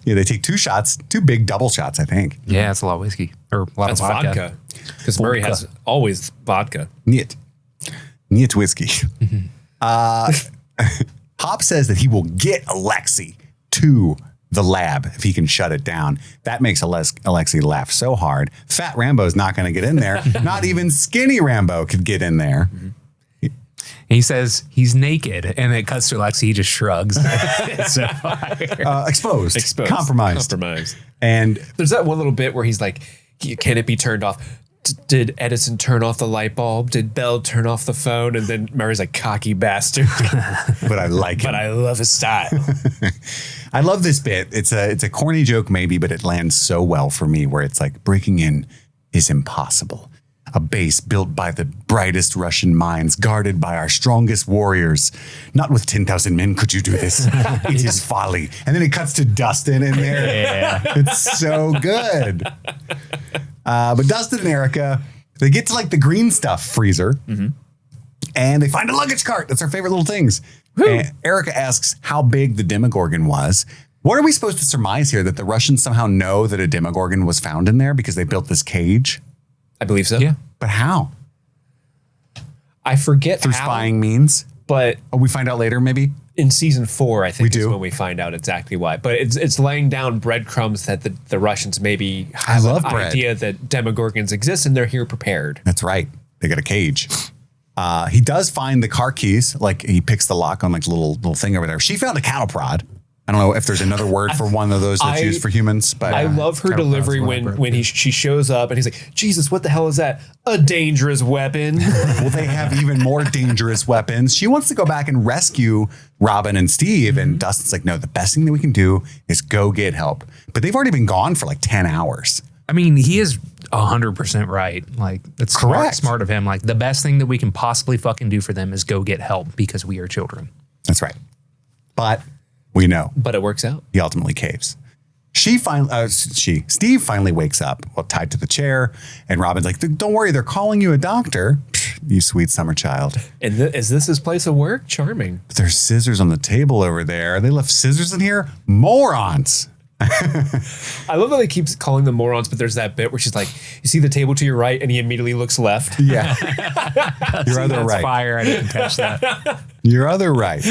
Speaker 6: Yeah, they take two big double shots, I think.
Speaker 7: Yeah, it's a lot of whiskey or a lot
Speaker 8: That's
Speaker 7: of vodka.
Speaker 8: Because Murray has always vodka.
Speaker 6: Niet. It's whiskey. Hop says that he will get Alexi to the lab if he can shut it down. That makes Alexi laugh so hard. Fat Rambo's not going to get in there. Not even skinny Rambo could get in there.
Speaker 7: He says he's naked, and it cuts to Alexi. He just shrugs. So
Speaker 6: Exposed. Compromised. And
Speaker 8: there's that one little bit where he's like, can it be turned off? Did Edison turn off the light bulb? Did Bell turn off the phone? And then Murray's like, cocky bastard.
Speaker 6: But I like him.
Speaker 8: But I love his style.
Speaker 6: I love this bit. It's a corny joke maybe, but it lands so well for me where it's like breaking in is impossible. A base built by the brightest Russian minds, guarded by our strongest warriors. Not with 10,000 men could you do this. It is folly. And then it cuts to Dustin in there.
Speaker 7: Yeah.
Speaker 6: It's so good. But Dustin and Erica, they get to like the green stuff freezer and they find a luggage cart. That's our favorite little things. And Erica asks how big the Demogorgon was. What are we supposed to surmise here? That the Russians somehow know that a Demogorgon was found in there because they built this cage?
Speaker 8: I believe so.
Speaker 7: Yeah.
Speaker 6: But how?
Speaker 8: I forget
Speaker 6: Through
Speaker 8: how,
Speaker 6: spying means?
Speaker 8: but
Speaker 6: Oh, we find out later maybe?
Speaker 8: in season 4, I think
Speaker 6: We
Speaker 8: is
Speaker 6: do?
Speaker 8: when we find out exactly why. But it's laying down breadcrumbs that the Russians maybe have
Speaker 6: love
Speaker 8: an
Speaker 6: bread.
Speaker 8: idea that Demogorgons exist and they're here prepared.
Speaker 6: That's right. They got a cage. He does find the car keys. Like he picks the lock on like a little thing over there. She found a cattle prod. I don't know if there's another word for one of those that's used for humans, but
Speaker 8: I love her delivery when she shows up and he's like, Jesus, what the hell is that? A dangerous weapon.
Speaker 6: well, they have even more dangerous weapons. She wants to go back and rescue Robin and Steve. And Dustin's like, no, the best thing that we can do is go get help. But they've already been gone for like 10 hours.
Speaker 7: I mean, he is 100% right. Like, that's
Speaker 6: Correct.
Speaker 7: smart of him. Like, the best thing that we can possibly fucking do for them is go get help because we are children.
Speaker 6: That's right. But we know.
Speaker 8: But it works out.
Speaker 6: He ultimately caves. Steve finally wakes up, tied to the chair. And Robin's like, don't worry, they're calling you a doctor. Pfft, you sweet summer child.
Speaker 8: And is this his place of work? Charming.
Speaker 6: But there's scissors on the table over there. They left scissors in here? Morons.
Speaker 8: I love that they keep calling them morons, but there's that bit where she's like, you see the table to your right, and he immediately looks left.
Speaker 6: Yeah. You're other
Speaker 7: That's
Speaker 6: right.
Speaker 7: fire. I didn't catch that.
Speaker 6: You're other right.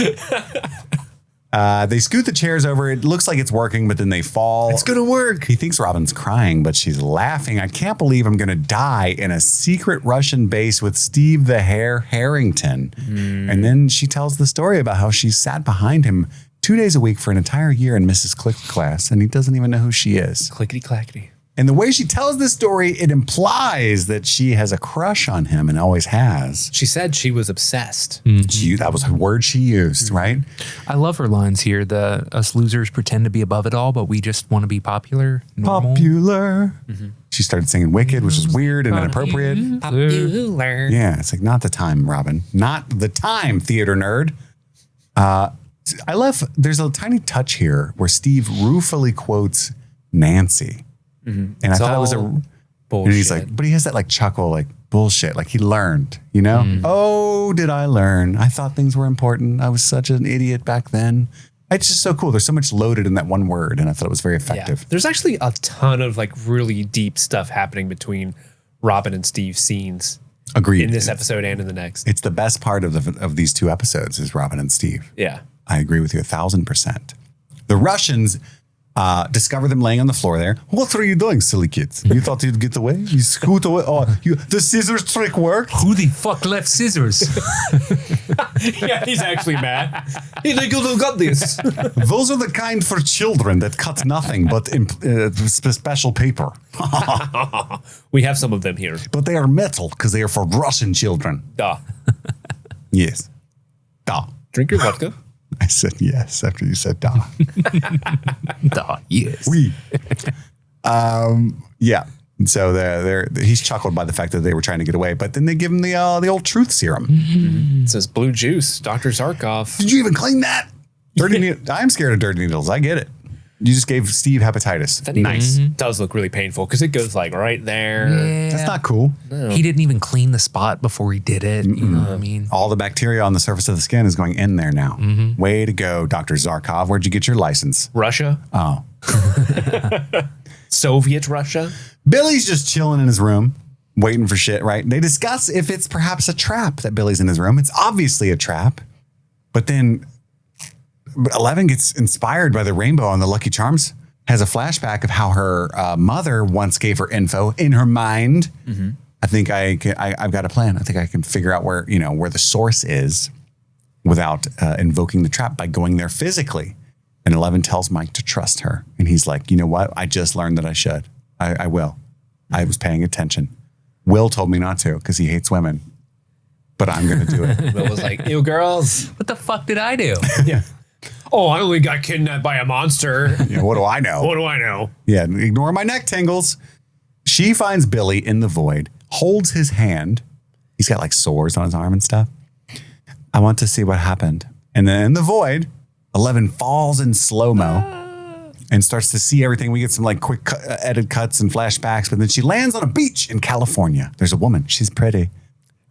Speaker 6: They scoot the chairs over. It looks like it's working, but then they fall.
Speaker 8: It's going to work.
Speaker 6: He thinks Robin's crying, but she's laughing. I can't believe I'm going to die in a secret Russian base with Steve the Harrington. And then she tells the story about how she sat behind him 2 days a week for an entire year in Mrs. Click's class, and he doesn't even know who she is.
Speaker 8: Clickety clackety.
Speaker 6: And the way she tells this story, it implies that she has a crush on him and always has.
Speaker 8: She said she was obsessed.
Speaker 6: That was a word she used, right?
Speaker 7: I love her lines here. Us losers pretend to be above it all, but we just want to be popular. Normal.
Speaker 6: Popular. She started singing Wicked, which is weird and inappropriate.
Speaker 8: Popular.
Speaker 6: Yeah, it's like, not the time, Robin. Not the time, theater nerd. I love, there's a tiny touch here where Steve ruefully quotes Nancy. And I thought it was
Speaker 8: bullshit.
Speaker 6: And he's like, but he has that like chuckle, like bullshit, like he learned, you know? Oh, did I learn? I thought things were important. I was such an idiot back then. It's just so cool. There's so much loaded in that one word, and I thought it was very effective.
Speaker 8: Yeah. There's actually a ton of like really deep stuff happening between Robin and Steve's scenes.
Speaker 6: Agreed.
Speaker 8: In this episode and in the next.
Speaker 6: It's the best part of these two episodes is Robin and Steve.
Speaker 8: Yeah.
Speaker 6: I agree with you 1,000%. The Russians discover them laying on the floor there. What are you doing, silly kids? You thought you'd get away? You scoot away? Oh, the scissors trick worked?
Speaker 7: Who the fuck left scissors?
Speaker 8: Yeah, he's actually mad. He's like, you got this.
Speaker 6: Those are the kind for children that cut nothing but special paper.
Speaker 8: We have some of them here.
Speaker 6: But they are metal because they are for Russian children.
Speaker 8: Duh.
Speaker 6: Yes. Da.
Speaker 8: Drink your vodka.
Speaker 6: I said yes after you said da.
Speaker 7: Duh, yes.
Speaker 6: We. Yeah. So he's chuckled by the fact that they were trying to get away, but then they give him the old truth serum.
Speaker 8: It says blue juice, Dr. Zarkov.
Speaker 6: Did you even clean that? Dirty needle. I'm scared of dirty needles. I get it. You just gave Steve hepatitis.
Speaker 8: That needle
Speaker 6: Nice.
Speaker 8: does look really painful because it goes like right there.
Speaker 7: Yeah.
Speaker 6: That's not cool.
Speaker 7: He didn't even clean the spot before he did it. You know what I mean?
Speaker 6: All the bacteria on the surface of the skin is going in there now. Way to go, Dr. Zarkov. Where'd you get your license?
Speaker 8: Russia.
Speaker 6: Oh.
Speaker 8: Soviet Russia.
Speaker 6: Billy's just chilling in his room. waiting for shit, right? They discuss if it's perhaps a trap that Billy's in his room. It's obviously a trap. But then 11 gets inspired by the rainbow on the Lucky Charms, has a flashback of how her mother once gave her info in her mind. Mm-hmm. I think I've got a plan. I think I can figure out where the source is without invoking the trap by going there physically. And 11 tells Mike to trust her. And he's like, you know what? I just learned that I should. I will. I was paying attention. Will told me not to because he hates women. But I'm going to do it.
Speaker 8: Will was like, ew, girls.
Speaker 7: What the fuck did I do?
Speaker 8: Yeah. Oh, I only got kidnapped by a monster.
Speaker 6: Yeah, what do I know?
Speaker 8: What do I know?
Speaker 6: Yeah, ignore my neck tingles. She finds Billy in the void, holds his hand. He's got like sores on his arm and stuff. I want to see what happened. And then in the void, 11 falls in slow-mo and starts to see everything. We get some like quick edit cuts and flashbacks, but then she lands on a beach in California. There's a woman. She's pretty.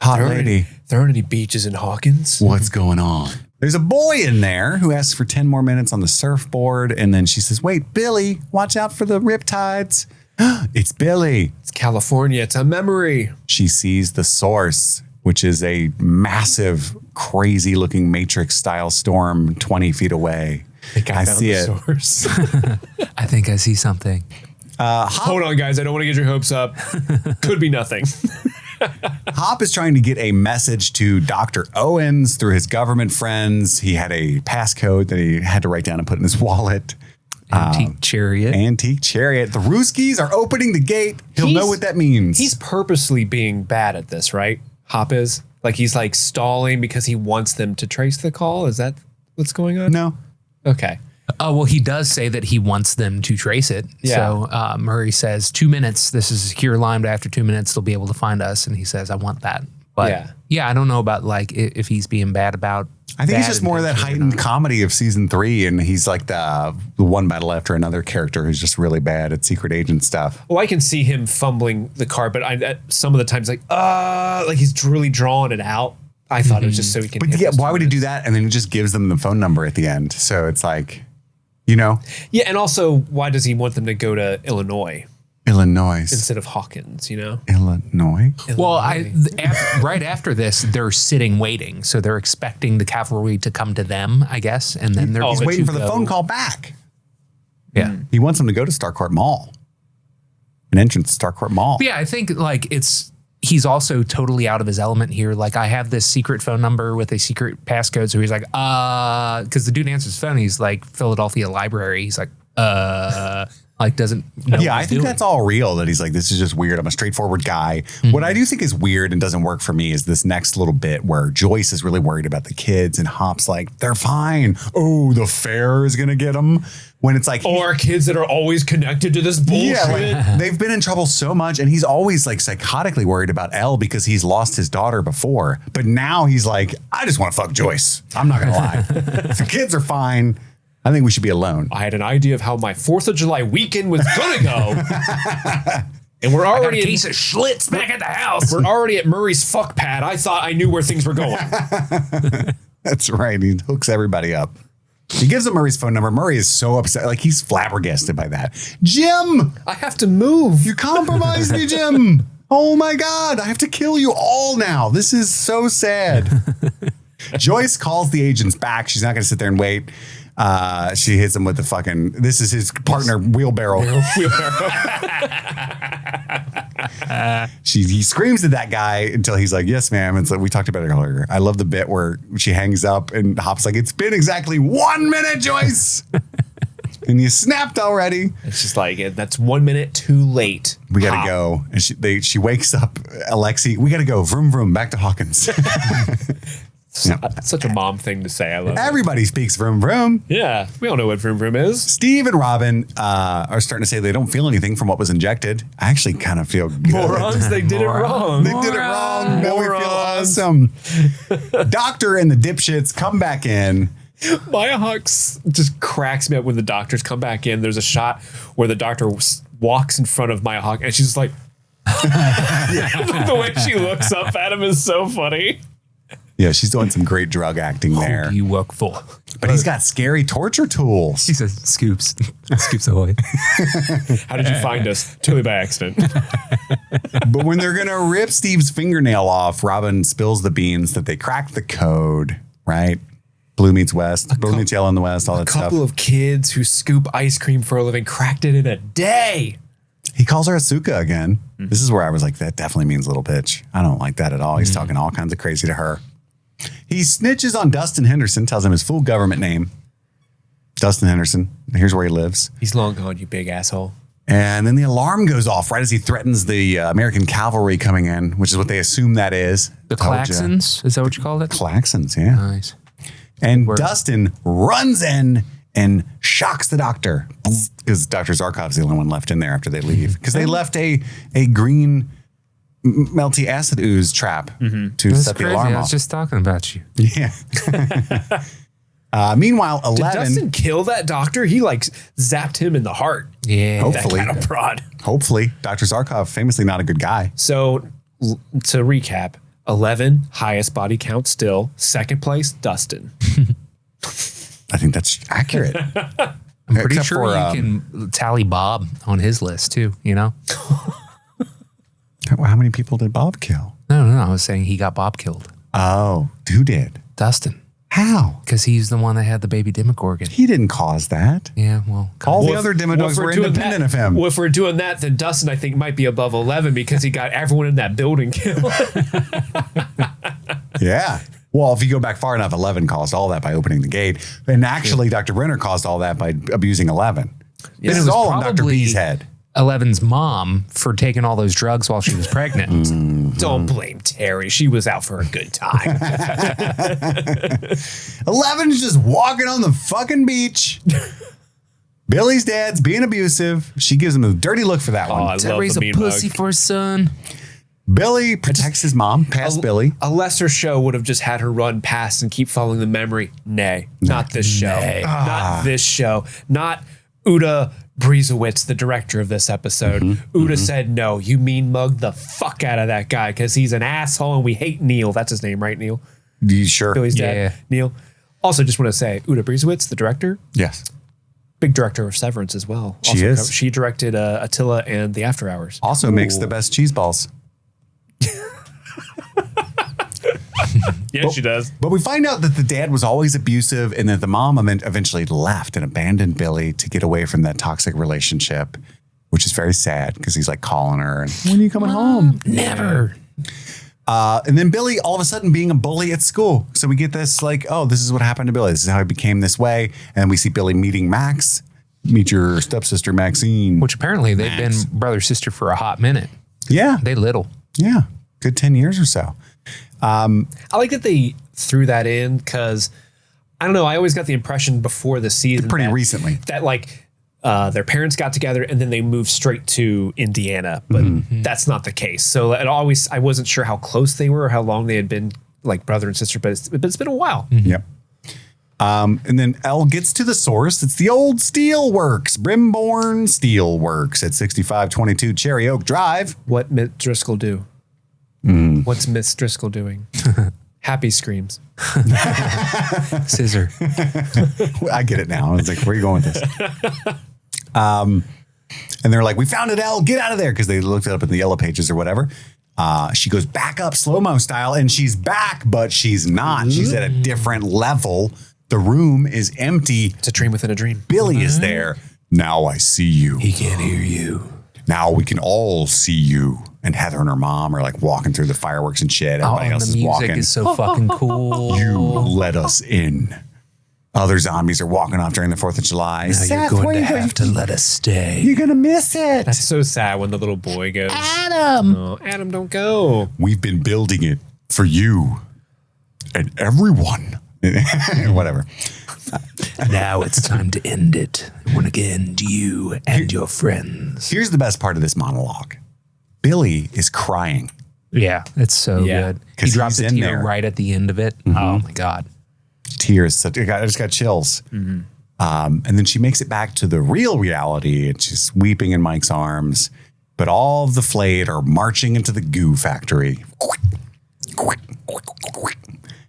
Speaker 6: Hot lady.
Speaker 8: There aren't any beaches in Hawkins.
Speaker 6: What's going on? There's a boy in there who asks for 10 more minutes on the surfboard. And then she says, wait, Billy, watch out for the riptides. It's Billy.
Speaker 8: It's California. It's a memory.
Speaker 6: She sees the source, which is a massive, crazy looking Matrix style storm 20 feet away. I see it.
Speaker 8: Source.
Speaker 7: I think I see something.
Speaker 8: Hold on, guys. I don't want to get your hopes up. Could be nothing.
Speaker 6: Hop is trying to get a message to Dr. Owens through his government friends. He had a passcode that he had to write down and put in his wallet.
Speaker 7: Antique chariot.
Speaker 6: The Ruskies are opening the gate. He'll know what that means.
Speaker 8: He's purposely being bad at this, right? Hop is? Like he's like stalling because he wants them to trace the call? Is that what's going on?
Speaker 6: No.
Speaker 8: Okay.
Speaker 7: Oh, well, he does say that he wants them to trace it.
Speaker 8: Yeah.
Speaker 7: So Murray says 2 minutes. This is a secure line, but after 2 minutes, they'll be able to find us. And he says, I want that. But yeah, I don't know about like if he's being bad about.
Speaker 6: I think he's just more of that heightened comedy of season 3. And he's like the one battle after another character who's just really bad at secret agent stuff.
Speaker 8: Well, I can see him fumbling the card, but some of the times like he's really drawing it out. I thought it was just so he can.
Speaker 6: But yeah, why would he do that? And then he just gives them the phone number at the end. So it's like,
Speaker 8: Yeah, and also, why does he want them to go to Illinois instead of Hawkins?
Speaker 6: Illinois.
Speaker 7: Well, right after this, they're sitting waiting, so they're expecting the cavalry to come to them, I guess, and then they're
Speaker 6: He's waiting for the phone call back.
Speaker 7: Yeah,
Speaker 6: he wants them to go to Starcourt Mall, an entrance to Starcourt Mall.
Speaker 7: But yeah, I think like he's also totally out of his element here. Like I have this secret phone number with a secret passcode. So he's like, because the dude answers his phone. He's like, Philadelphia Library. He's like, like doesn't know
Speaker 6: Yeah, I think that's all real. That he's like, this is just weird. I'm a straightforward guy. Mm-hmm. What I do think is weird and doesn't work for me is this next little bit where Joyce is really worried about the kids and Hop's like, they're fine. Oh, the fair is going to get them. When it's like,
Speaker 8: or kids that are always connected to this bullshit.
Speaker 6: Yeah, like, they've been in trouble so much, and he's always like psychotically worried about Elle because he's lost his daughter before. But now he's like, I just want to fuck Joyce. I'm not gonna lie. If the kids are fine, I think we should be alone.
Speaker 8: I had an idea of how my 4th of July weekend was gonna go. And we're already
Speaker 7: a case of Schlitz back at the house.
Speaker 8: We're already at Murray's fuck pad. I thought I knew where things were going.
Speaker 6: That's right. He hooks everybody up. He gives him Murray's phone number. Murray is so upset. Like, he's flabbergasted by that. Jim!
Speaker 8: I have to move.
Speaker 6: You compromised me, Jim. Oh, my God. I have to kill you all now. This is so sad. Joyce calls the agents back. She's not going to sit there and wait. She hits him with the fucking, this is his partner, Wheelbarrow. He screams at that guy until he's like, yes, ma'am. It's like, we talked about it earlier. I love the bit where she hangs up and Hop's like, it's been exactly 1 minute, Joyce. And you snapped already.
Speaker 8: It's just like, that's 1 minute too late.
Speaker 6: We got to go. And she wakes up Alexi. We got to go. Vroom, vroom. Back to Hawkins.
Speaker 8: Such a mom thing to say. I love
Speaker 6: Everybody speaks vroom, vroom.
Speaker 8: Yeah. We all know what vroom, vroom is.
Speaker 6: Steve and Robin are starting to say they don't feel anything from what was injected. I actually kind of feel good.
Speaker 8: Morons. They did it wrong.
Speaker 6: They did it wrong. Now we feel awesome. Doctor and the dipshits come back in.
Speaker 8: Maya Hawks just cracks me up when the doctors come back in. There's a shot where the doctor walks in front of Maya Hawk and she's just like, the way she looks up at him is so funny.
Speaker 6: Yeah, she's doing some great drug acting there.
Speaker 7: Who do you work for?
Speaker 6: But he's got scary torture tools.
Speaker 7: He says, Scoops. Scoops ahoy.
Speaker 8: How did you find us? Totally by accident.
Speaker 6: But when they're going to rip Steve's fingernail off, Robin spills the beans that they cracked the code, right? Blue meets West, blue meets yellow in the West, all that
Speaker 8: A
Speaker 6: stuff.
Speaker 8: couple of kids who scoop ice cream for a living cracked it in a day.
Speaker 6: He calls her Asuka again. This is where I was like, that definitely means little bitch. I don't like that at all. He's talking all kinds of crazy to her. He snitches on Dustin Henderson, tells him his full government name. Dustin Henderson. Here's where he lives.
Speaker 8: He's long gone, you big asshole.
Speaker 6: And then the alarm goes off right as he threatens the American cavalry coming in, which is what they assume that is.
Speaker 7: The Klaxons? Is that what you called it?
Speaker 6: Klaxons, yeah.
Speaker 7: Nice.
Speaker 6: And Dustin runs in and shocks the doctor because Dr. Zarkov's the only one left in there after they leave because they left a green melty acid ooze trap to
Speaker 7: That's
Speaker 6: set the
Speaker 7: crazy.
Speaker 6: alarm
Speaker 7: I was
Speaker 6: off.
Speaker 7: just talking about you.
Speaker 6: Yeah. Meanwhile,
Speaker 8: Did
Speaker 6: 11.
Speaker 8: Dustin kill that doctor? He like zapped him in the heart.
Speaker 7: Yeah.
Speaker 6: Hopefully.
Speaker 8: That kind of prod.
Speaker 6: Hopefully. Dr. Zarkov, famously not a good guy.
Speaker 8: So to recap, 11, highest body count still. Second place, Dustin.
Speaker 6: I think that's accurate.
Speaker 7: I'm pretty
Speaker 6: Except
Speaker 7: sure
Speaker 6: for,
Speaker 7: you can tally Bob on his list too, you know?
Speaker 6: How many people did Bob kill?
Speaker 7: No. I was saying he got Bob killed.
Speaker 6: Oh, who did?
Speaker 7: Dustin.
Speaker 6: How?
Speaker 7: Because he's the one that had the baby Demogorgon.
Speaker 6: He didn't cause that.
Speaker 7: Yeah, well.
Speaker 6: All the
Speaker 8: Well,
Speaker 6: other
Speaker 8: if
Speaker 6: Demodogs were
Speaker 8: doing
Speaker 6: independent
Speaker 8: that-
Speaker 6: of him.
Speaker 8: Well, if we're doing that, then Dustin, I think, might be above 11 because he got everyone in that building killed.
Speaker 6: Yeah. Well, if you go back far enough, 11 caused all that by opening the gate. And actually, Dr. Brenner caused all that by abusing 11. This
Speaker 7: it
Speaker 6: is
Speaker 7: was
Speaker 6: all on Dr.
Speaker 7: probably
Speaker 6: B's head.
Speaker 7: 11's mom for taking all those drugs while she was pregnant.
Speaker 8: Don't blame Terry. She was out for a good time.
Speaker 6: 11's just walking on the fucking beach. Billy's dad's being abusive. She gives him a dirty look for that
Speaker 8: Oh, I
Speaker 6: one.
Speaker 8: love
Speaker 7: To raise
Speaker 8: the
Speaker 7: a
Speaker 8: mean
Speaker 7: pussy
Speaker 8: mug.
Speaker 7: for his son.
Speaker 6: Billy protects his mom past Billy.
Speaker 8: A lesser show would have just had her run past and keep following the memory. Nay, not this show. Not this show. Not Uda Breezewitz, the director of this episode. Uda said, no, you mean mug the fuck out of that guy because he's an asshole and we hate Neil. That's his name, right, Neil?
Speaker 6: You sure?
Speaker 8: Billy's dad,
Speaker 7: Yeah.
Speaker 8: Neil. Also, just want to say, Uda Breezewitz, the director,
Speaker 6: Yes.
Speaker 8: big director of Severance as well.
Speaker 6: She
Speaker 8: Also,
Speaker 6: is.
Speaker 8: She directed Attila and the After Hours.
Speaker 6: Also makes the best cheese balls.
Speaker 8: Yeah, she does.
Speaker 6: But we find out that the dad was always abusive and that the mom eventually left and abandoned Billy to get away from that toxic relationship, which is very sad because he's like calling her and when are you coming home?
Speaker 7: Never.
Speaker 6: And then Billy all of a sudden being a bully at school. So we get this like, oh, this is what happened to Billy. This is how he became this way. And we see Billy meeting Max. Meet your stepsister, Maxine.
Speaker 7: Which apparently they've been brother sister for a hot minute.
Speaker 6: Yeah.
Speaker 7: They little.
Speaker 6: Yeah. Good 10 years or so.
Speaker 8: I like that they threw that in because I don't know. I always got the impression before the season,
Speaker 6: Pretty recently.
Speaker 8: that like their parents got together and then they moved straight to Indiana, but that's not the case. So I wasn't sure how close they were or how long they had been like brother and sister, but it's been a while.
Speaker 6: Yep. And then Elle gets to the source. It's the old Steelworks, Brimborn Steelworks at 6522 Cherry Oak Drive.
Speaker 8: What Miss Driscoll do? What's Miss Driscoll doing? Happy screams.
Speaker 7: Scissor.
Speaker 6: I get it now. I was like, where are you going with this? And they're like, we found it, Elle. Get out of there. Because they looked it up in the yellow pages or whatever. She goes back up slow-mo style and she's back, but she's not. She's at a different level. The room is empty.
Speaker 8: It's a dream within a dream.
Speaker 6: Billy is there. Now I see you.
Speaker 7: He can't hear you.
Speaker 6: Now we can all see you. And Heather and her mom are like walking through the fireworks and shit. Everybody
Speaker 7: and
Speaker 6: else
Speaker 7: the
Speaker 6: is
Speaker 7: music
Speaker 6: walking.
Speaker 7: is so fucking cool.
Speaker 6: You let us in. Other zombies are walking off during the 4th of July.
Speaker 7: Now
Speaker 6: Seth,
Speaker 7: you're
Speaker 6: where
Speaker 7: going to
Speaker 6: you
Speaker 7: have to let us stay.
Speaker 6: You're going to miss it.
Speaker 8: That's so sad when the little boy goes,
Speaker 7: Adam.
Speaker 8: oh, Adam, don't go.
Speaker 6: We've been building it for you and everyone. Whatever.
Speaker 7: Now it's time to end it. I want to end you and your friends.
Speaker 6: Here's the best part of this monologue. Billy is crying.
Speaker 7: Yeah, it's so
Speaker 8: Yeah.
Speaker 7: good. He
Speaker 6: 'Cause
Speaker 7: drops
Speaker 6: he's
Speaker 7: a
Speaker 6: in
Speaker 7: tear
Speaker 6: there.
Speaker 7: right at the end of it. Oh my God.
Speaker 6: Tears. I just got chills. And then she makes it back to the real reality. And she's weeping in Mike's arms. But all of the Flayed are marching into the goo factory.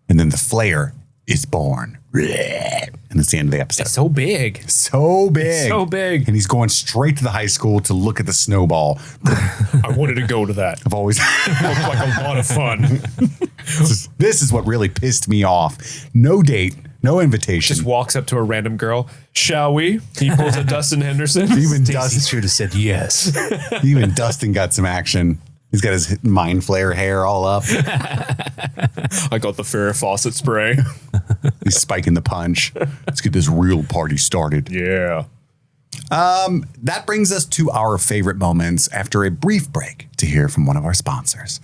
Speaker 6: And then the Flayer is born. And it's the end of the episode.
Speaker 8: It's so big.
Speaker 6: So big.
Speaker 8: So big.
Speaker 6: And he's going straight to the high school to look at the snowball.
Speaker 8: I wanted to go to that.
Speaker 6: I've always
Speaker 8: Looked like a lot of fun.
Speaker 6: This is what really pissed me off. No date, no invitation.
Speaker 8: Just walks up to a random girl. Shall we? He pulls a Dustin Henderson.
Speaker 6: Even
Speaker 7: Stacey
Speaker 6: Dustin
Speaker 7: should have said yes.
Speaker 6: Even Dustin got some action. He's got his Mind Flayer hair all up.
Speaker 8: I got the Farrah Fawcett spray.
Speaker 6: He's spiking the punch. Let's get this real party started.
Speaker 8: Yeah.
Speaker 6: That brings us to our favorite moments after a brief break to hear from one of our sponsors.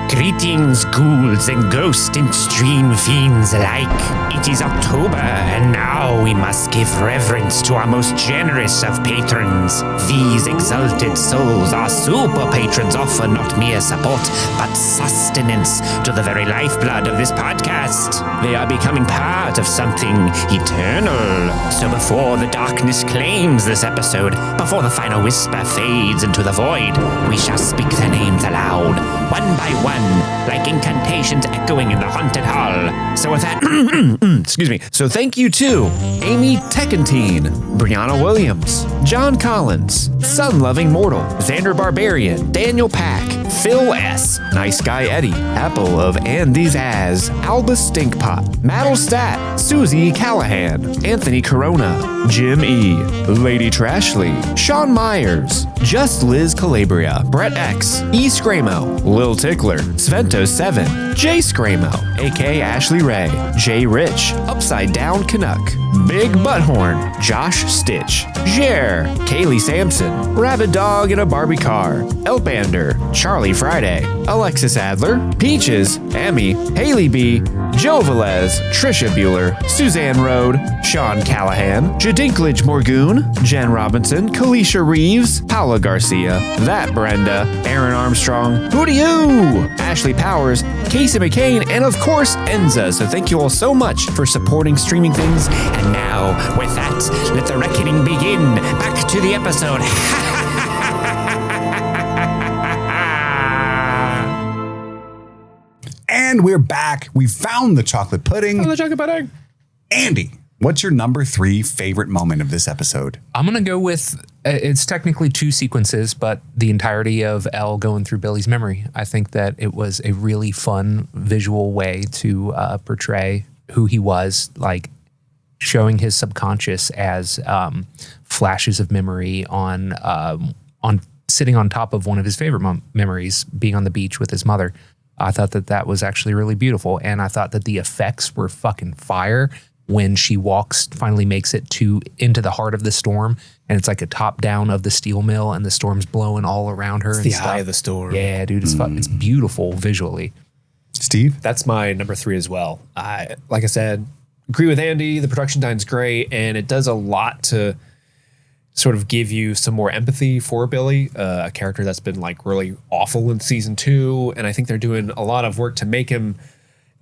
Speaker 9: Greetings, ghouls and ghost and stream fiends alike. It is October, and now we must give reverence to our most generous of patrons. These exalted souls, our super patrons, offer not mere support, but sustenance to the very lifeblood of this podcast. They are becoming part of something eternal. So before the darkness claims this episode, before the final whisper fades into the void, we shall speak their names aloud, one by one, like incantations echoing in the haunted hall. So with that, excuse me. So thank you to Amy Teckentine, Brianna Williams, John Collins, Sun-Loving Mortal, Xander Barbarian, Daniel Pack, Phil S, Nice Guy Eddie, Apple of Andy's Az, Albus Stinkpot, Maddlestat, Susie Callahan, Anthony Corona, Jim E, Lady Trashley, Sean Myers, Just Liz Calabria, Brett X, E Scramo, Lil Tickler, Svento 7, Jay Scramo, aka Ashley Ray, Jay Rich, Upside Down Canuck, Big Butthorn, Josh Stitch, Jer, Kaylee Sampson, Rabbit Dog in a Barbie Car, Elbander, Charlie Friday, Alexis Adler, Peaches, Emmy, Haley B, Joe Velez, Trisha Bueller, Suzanne Rode, Sean Callahan, Jadinklage Morgoon, Jen Robinson, Kalisha Reeves, Paula Garcia, That Brenda, Aaron Armstrong, Who Do You, Ashley Powers, Casey McCain, and of course Enza. So thank you all so much for supporting streaming things. And now, with that, let the reckoning begin. Back to the episode.
Speaker 6: And we're back. We found the chocolate pudding.
Speaker 8: The chocolate pudding.
Speaker 6: Andy, what's your number 3 favorite moment of this episode?
Speaker 7: I'm going to go with, it's technically 2 sequences, but the entirety of Elle going through Billy's memory. I think that it was a really fun visual way to portray who he was, like showing his subconscious as flashes of memory on sitting on top of one of his favorite memories, being on the beach with his mother. I thought that that was actually really beautiful. And I thought that the effects were fucking fire when she finally makes it into the heart of the storm. And it's like a top down of the steel mill and the storm's blowing all around her.
Speaker 8: It's the eye of the storm.
Speaker 7: Yeah, dude, it's beautiful visually.
Speaker 6: Steve?
Speaker 8: That's my number 3 as well. Like I said, agree with Andy. The production design's great, and it does a lot to sort of give you some more empathy for Billy, a character that's been like really awful in season 2. And I think they're doing a lot of work to make him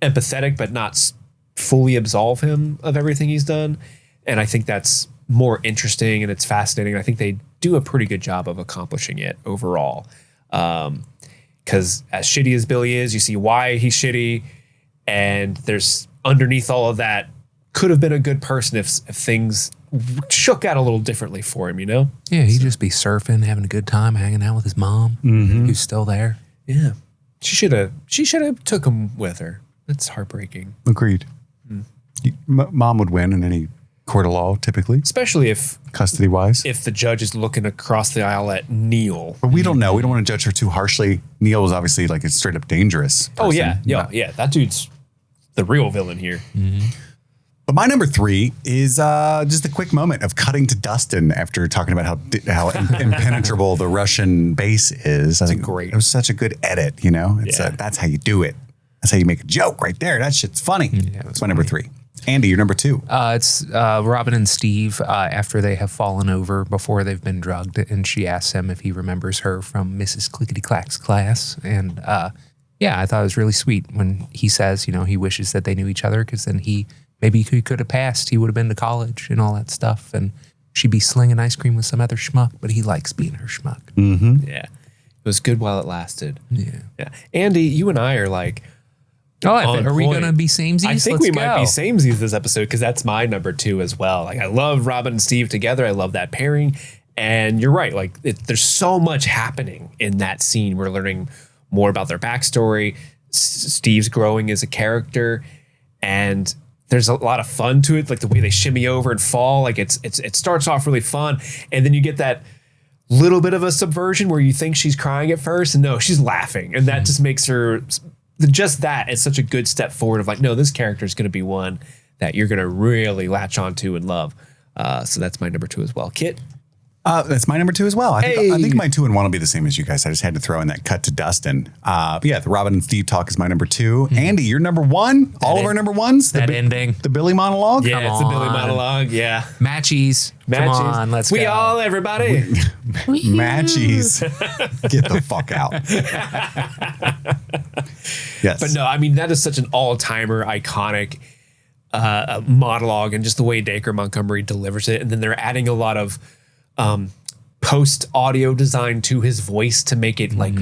Speaker 8: empathetic, but not fully absolve him of everything he's done. And I think that's more interesting and it's fascinating. I think they do a pretty good job of accomplishing it overall. Because as shitty as Billy is, you see why he's shitty. And there's underneath all of that, could have been a good person if things shook out a little differently for him, you know?
Speaker 7: Yeah, he'd just be surfing, having a good time, hanging out with his mom, who's still there.
Speaker 8: Yeah. She should have took him with her. That's heartbreaking.
Speaker 6: Agreed. Mom would win in any court of law, typically.
Speaker 8: Especially if
Speaker 6: custody-wise.
Speaker 8: If the judge is looking across the aisle at Neil.
Speaker 6: But we don't know. We don't want to judge her too harshly. Neil was obviously like a straight up dangerous person.
Speaker 8: Oh, yeah. Yeah. That dude's the real villain here.
Speaker 7: Mm-hmm.
Speaker 6: But my number 3 is just a quick moment of cutting to Dustin after talking about how impenetrable the Russian base is. I think
Speaker 8: great.
Speaker 6: It was such a good edit, you know? That's how you do it. That's how you make a joke right there. That shit's funny. Yeah, that's my number 3. Andy, your number 2.
Speaker 7: It's Robin and Steve after they have fallen over before they've been drugged, and she asks him if he remembers her from Mrs. Clickety Clack's class. And I thought it was really sweet when he says, he wishes that they knew each other because then maybe he could have passed. He would have been to college and all that stuff. And she'd be slinging ice cream with some other schmuck, but he likes being her schmuck.
Speaker 6: Mm-hmm.
Speaker 8: Yeah. It was good while it lasted.
Speaker 7: Yeah.
Speaker 8: Andy, you and I are like
Speaker 7: Oh,
Speaker 8: On
Speaker 7: are we
Speaker 8: point.
Speaker 7: going to be samesies?
Speaker 8: I think
Speaker 7: Let's
Speaker 8: we might be
Speaker 7: go.
Speaker 8: samesies this episode because that's my number 2 as well. Like I love Robin and Steve together. I love that pairing. And you're right. Like there's so much happening in that scene. We're learning more about their backstory. Steve's growing as a character, and there's a lot of fun to it. Like the way they shimmy over and fall. Like it starts off really fun, and then you get that little bit of a subversion where you think she's crying at first, and no, she's laughing, and that just makes her. Just that is such a good step forward of like, no, this character is going to be one that you're going to really latch onto and love. So that's my number 2 as well. Kit?
Speaker 6: That's my number 2 as well. I think my 2 and 1 will be the same as you guys. I just had to throw in that cut to Dustin. But yeah, the Robin and Steve talk is my number 2. Andy, you're number 1. All of our number 1s.
Speaker 7: That ending.
Speaker 6: The Billy monologue.
Speaker 8: Yeah, it's the Billy
Speaker 7: on.
Speaker 8: monologue. Yeah.
Speaker 7: Matchies. Come on, let's go.
Speaker 8: We all, everybody.
Speaker 6: Matchies. Get the fuck out. Yes.
Speaker 8: But no, I mean, that is such an all-timer, iconic monologue, and just the way Dacre Montgomery delivers it. And then they're adding a lot of post audio design to his voice to make it like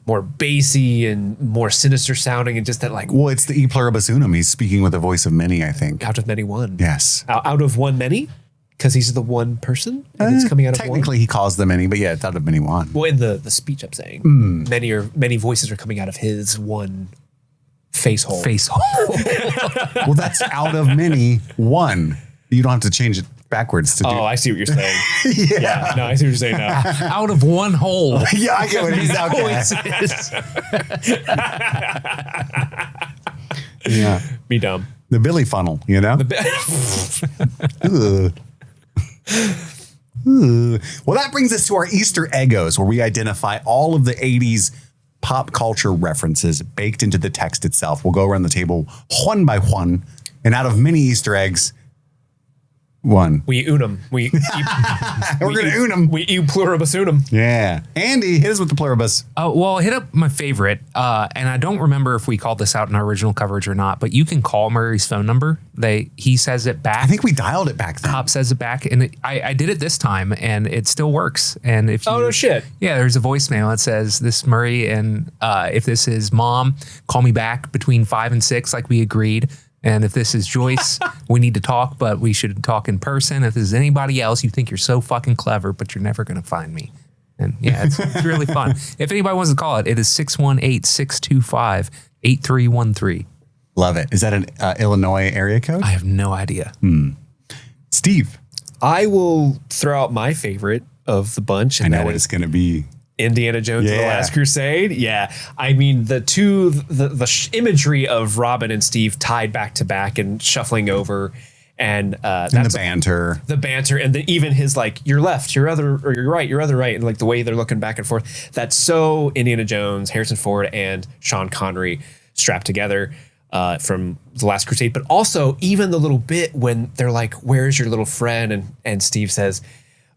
Speaker 8: more bassy and more sinister sounding, and just that like
Speaker 6: Well, it's the E Pluribus Unum. He's speaking with the voice of many, I think.
Speaker 8: out of many one.
Speaker 6: Yes.
Speaker 8: Out of one many, because he's the one person and it's coming out of one.
Speaker 6: Technically, he calls them many, but yeah, it's out of many one.
Speaker 8: Well, in the speech I'm saying, many voices are coming out of his one face hole.
Speaker 7: Face hole.
Speaker 6: Well, that's out of many one. You don't have to change it backwards to do.
Speaker 8: Oh, I see what you're saying. Yeah. No, I see what you're saying now.
Speaker 7: Out of one hole.
Speaker 6: Yeah, I get what he's out Yeah.
Speaker 8: Be dumb.
Speaker 6: The Billy funnel, you know? Ugh. Ugh. Well, that brings us to our Easter Eggos, where we identify all of the 80s pop culture references baked into the text itself. We'll go around the table one by one, and out of many Easter eggs, one.
Speaker 8: We unum.
Speaker 6: We're going to unum.
Speaker 8: We eat pluribus unum.
Speaker 6: Yeah. Andy, hit us with the pluribus.
Speaker 7: Oh, well, hit up my favorite. And I don't remember if we called this out in our original coverage or not, but you can call Murray's phone number. He says it back.
Speaker 6: I think we dialed it back then.
Speaker 7: Cop says it back, and I did it this time, and it still works. And if you,
Speaker 8: Oh, no shit.
Speaker 7: Yeah, there's a voicemail that says, "This Murray, and if this is Mom, call me back between 5 and 6, like we agreed. And if this is Joyce, we need to talk, but we should talk in person. If this is anybody else, you think you're so fucking clever, but you're never going to find me." And yeah, it's really fun. If anybody wants to call it, it is 618-625-8313.
Speaker 6: Love it. Is that an Illinois area code?
Speaker 7: I have no idea.
Speaker 6: Steve.
Speaker 8: I will throw out my favorite of the bunch.
Speaker 6: I
Speaker 8: And
Speaker 6: know
Speaker 8: that
Speaker 6: what
Speaker 8: is
Speaker 6: it's going to be.
Speaker 8: Indiana Jones and the
Speaker 6: Yeah.
Speaker 8: Last Crusade. Yeah. I mean, the imagery of Robin and Steve tied back to back and shuffling over, and
Speaker 6: And
Speaker 8: that's
Speaker 6: the banter.
Speaker 8: the banter, and then even his like your left, your other, or your right, and like the way they're looking back and forth. That's so Indiana Jones, Harrison Ford, and Sean Connery strapped together from The Last Crusade. But also even the little bit when they're like, "Where's your little friend?" and Steve says,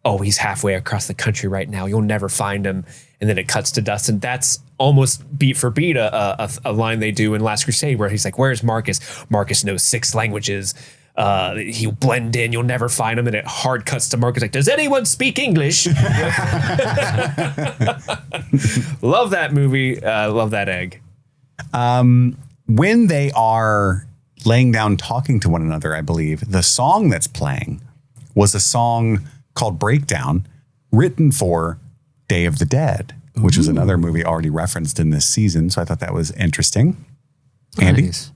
Speaker 8: "Oh, he's halfway across the country right now. You'll never find him." And then it cuts to Dustin. That's almost beat for beat a line they do in Last Crusade where he's like, "Where's Marcus? Marcus knows 6 languages. He'll blend in. You'll never find him." And it hard cuts to Marcus like, "Does anyone speak English?" Love that movie. Love that egg.
Speaker 6: When they are laying down talking to one another, I believe, the song that's playing was a song called Breakdown, written for Day of the Dead, which was another movie already referenced in this season. So I thought that was interesting. Andy?
Speaker 7: Nice.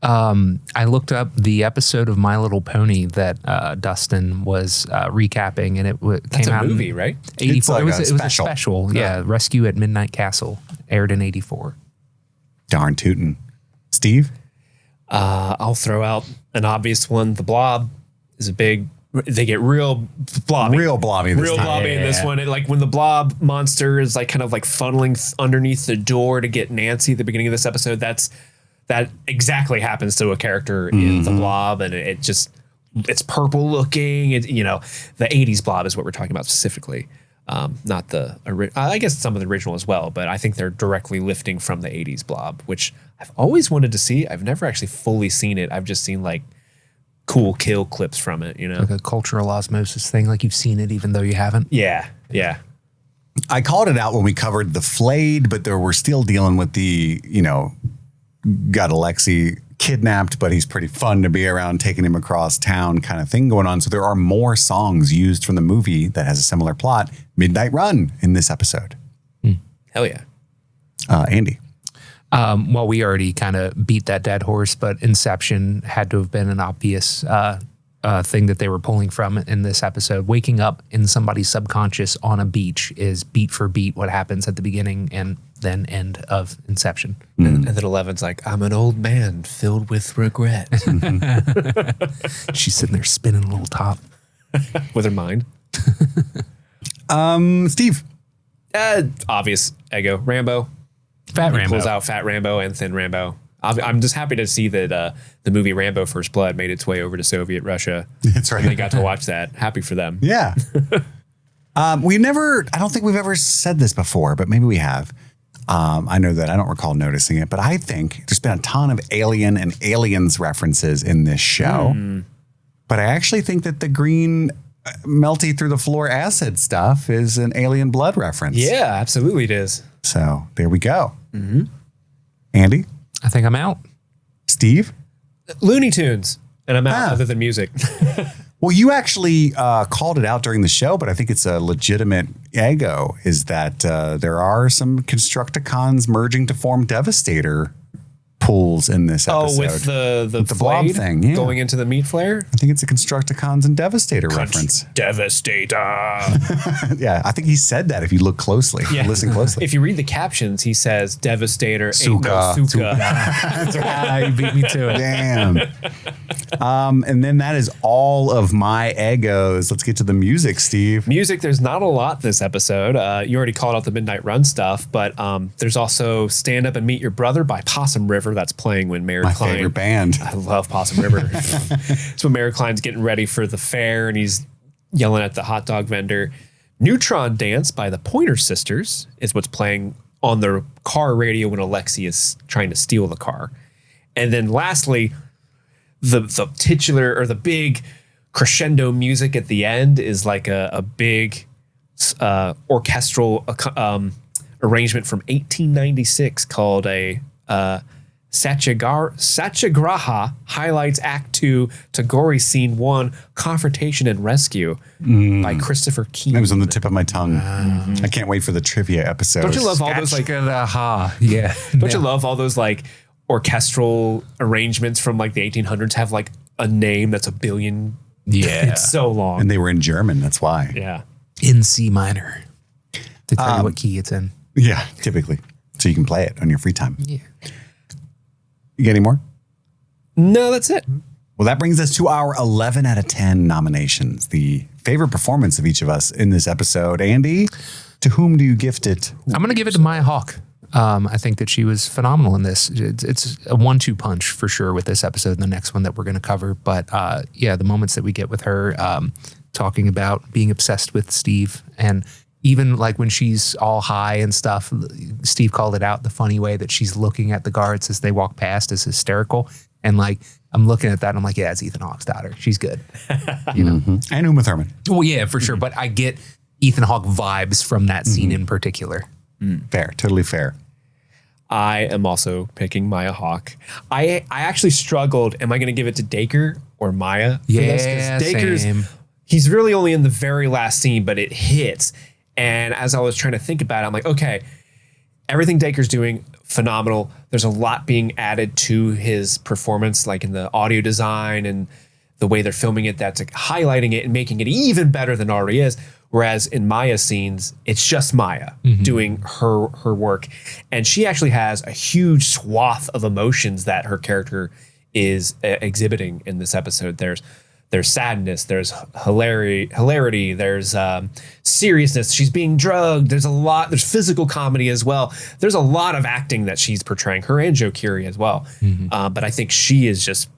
Speaker 7: I looked up the episode of My Little Pony that Dustin was recapping, and it
Speaker 8: That's
Speaker 7: came
Speaker 8: a
Speaker 7: out
Speaker 8: movie,
Speaker 7: in
Speaker 8: right?
Speaker 7: 84.
Speaker 6: It's like
Speaker 7: it was
Speaker 6: a
Speaker 7: a
Speaker 6: special.
Speaker 7: special. Yeah, Rescue at Midnight Castle aired in 84.
Speaker 6: Darn tootin'. Steve?
Speaker 8: I'll throw out an obvious one. The Blob is a big. They get real blobby.
Speaker 6: Real blobby this
Speaker 8: Real
Speaker 6: time.
Speaker 8: blobby in this one. It, like when the blob monster is like kind of like funneling underneath the door to get Nancy at the beginning of this episode. That exactly happens to a character in the Blob, and it's purple looking. The 80s Blob is what we're talking about specifically. Not the I guess some of the original as well, but I think they're directly lifting from the 80s Blob, which I've always wanted to see. I've never actually fully seen it. I've just seen like cool kill clips from it,
Speaker 7: Like a cultural osmosis thing, like you've seen it even though you haven't.
Speaker 8: Yeah.
Speaker 6: I called it out when we covered the flayed, but we're still dealing with the, got Alexei kidnapped, but he's pretty fun to be around, taking him across town kind of thing going on. So there are more songs used from the movie that has a similar plot, Midnight Run, in this episode.
Speaker 8: Hell yeah.
Speaker 6: Andy.
Speaker 7: Well, we already kind of beat that dead horse, but Inception had to have been an obvious thing that they were pulling from in this episode. Waking up in somebody's subconscious on a beach is beat for beat what happens at the beginning and then end of Inception.
Speaker 8: And then Eleven's like, I'm an old man filled with regret.
Speaker 7: She's sitting there spinning a little top.
Speaker 8: With her mind.
Speaker 6: Steve.
Speaker 8: Obvious Eggo. Rambo.
Speaker 7: Fat
Speaker 8: He
Speaker 7: Rambo.
Speaker 8: pulls out Fat Rambo and Thin Rambo. I'm just happy to see that the movie Rambo First Blood made its way over to Soviet Russia.
Speaker 6: That's right.
Speaker 8: And they got to watch that. Happy for them.
Speaker 6: Yeah. I don't think we've ever said this before, but maybe we have. I know that I don't recall noticing it, but I think there's been a ton of Alien and Aliens references in this show. But I actually think that the green melty through the floor acid stuff is an Alien Blood reference.
Speaker 8: Yeah, absolutely it is.
Speaker 6: So there we go. Andy?
Speaker 7: I think I'm out.
Speaker 6: Steve?
Speaker 8: Looney Tunes. And I'm out other than music.
Speaker 6: Well, you actually called it out during the show, but I think it's a legitimate Eggo, is that there are some Constructicons merging to form Devastator pools in this episode.
Speaker 8: Oh, with the
Speaker 6: blob
Speaker 8: blade
Speaker 6: thing, yeah.
Speaker 8: going into the meat flare?
Speaker 6: I think it's a Constructicons and Devastator reference.
Speaker 8: Devastator.
Speaker 6: Yeah, I think he said that if you look closely, listen closely.
Speaker 8: If you read the captions, he says Devastator ain't no
Speaker 6: Suka.
Speaker 8: suka.
Speaker 6: That's right.
Speaker 7: You beat me to it.
Speaker 6: Damn. And then that is all of my Eggos. Let's get to the music, Steve.
Speaker 8: Music, there's not a lot this episode. You already called out the Midnight Run stuff, but there's also Stand Up and Meet Your Brother by Possum River. That's playing when Mary
Speaker 6: My
Speaker 8: Klein.
Speaker 6: favorite band.
Speaker 8: I love Possum River. It's when Mary Klein's getting ready for the fair and he's yelling at the hot dog vendor. Neutron Dance by the Pointer Sisters is what's playing on the car radio when Alexei is trying to steal the car. And then lastly, the titular or the big crescendo music at the end is like a big orchestral arrangement from 1896 called a Satyagraha highlights Act 2, Tagore Scene 1, Confrontation and Rescue by Christopher Keane.
Speaker 6: It was on the tip of my tongue. I can't wait for the trivia episode.
Speaker 8: Don't you love all those like
Speaker 7: Yeah.
Speaker 8: Don't you love all those like orchestral arrangements from like the 1800s have like a name that's a billion?
Speaker 7: Yeah.
Speaker 8: It's so long.
Speaker 6: And they were in German, that's why.
Speaker 8: Yeah.
Speaker 7: In C minor. To tell you what key it's in.
Speaker 6: Yeah, typically. So you can play it on your free time.
Speaker 7: Yeah.
Speaker 6: You got any more?
Speaker 8: No, that's it.
Speaker 6: Well, that brings us to our 11 out of 10 nominations. The favorite performance of each of us in this episode. Andy, to whom do you gift it?
Speaker 7: I'm going to give it to Maya Hawke. I think that she was phenomenal in this. It's a 1-2 punch for sure with this episode and the next one that we're going to cover. But yeah, the moments that we get with her talking about being obsessed with Steve, and even like when she's all high and stuff, Steve called it out the funny way that she's looking at the guards as they walk past is hysterical. And like, I'm looking at that and I'm like, yeah, it's Ethan Hawke's daughter. She's good. You know?
Speaker 6: And Uma Thurman.
Speaker 7: Well, yeah, for sure. But I get Ethan Hawke vibes from that scene in particular.
Speaker 6: Fair, totally fair.
Speaker 8: I am also picking Maya Hawke. I actually struggled. Am I going to give it to Dacre or Maya? For this? 'Cause Dacre's,
Speaker 7: same.
Speaker 8: he's really only in the very last scene, but it hits. And as I was trying to think about it, I'm like, okay, everything Dacre's doing, phenomenal. There's a lot being added to his performance, like in the audio design and the way they're filming it, that's like highlighting it and making it even better than it already is. Whereas in Maya's scenes, it's just Maya doing her work. And she actually has a huge swath of emotions that her character is exhibiting in this episode. There's sadness, there's hilarity, there's seriousness. She's being drugged. There's physical comedy as well. There's a lot of acting that she's portraying, her and Joe Keery as well. But I think she is just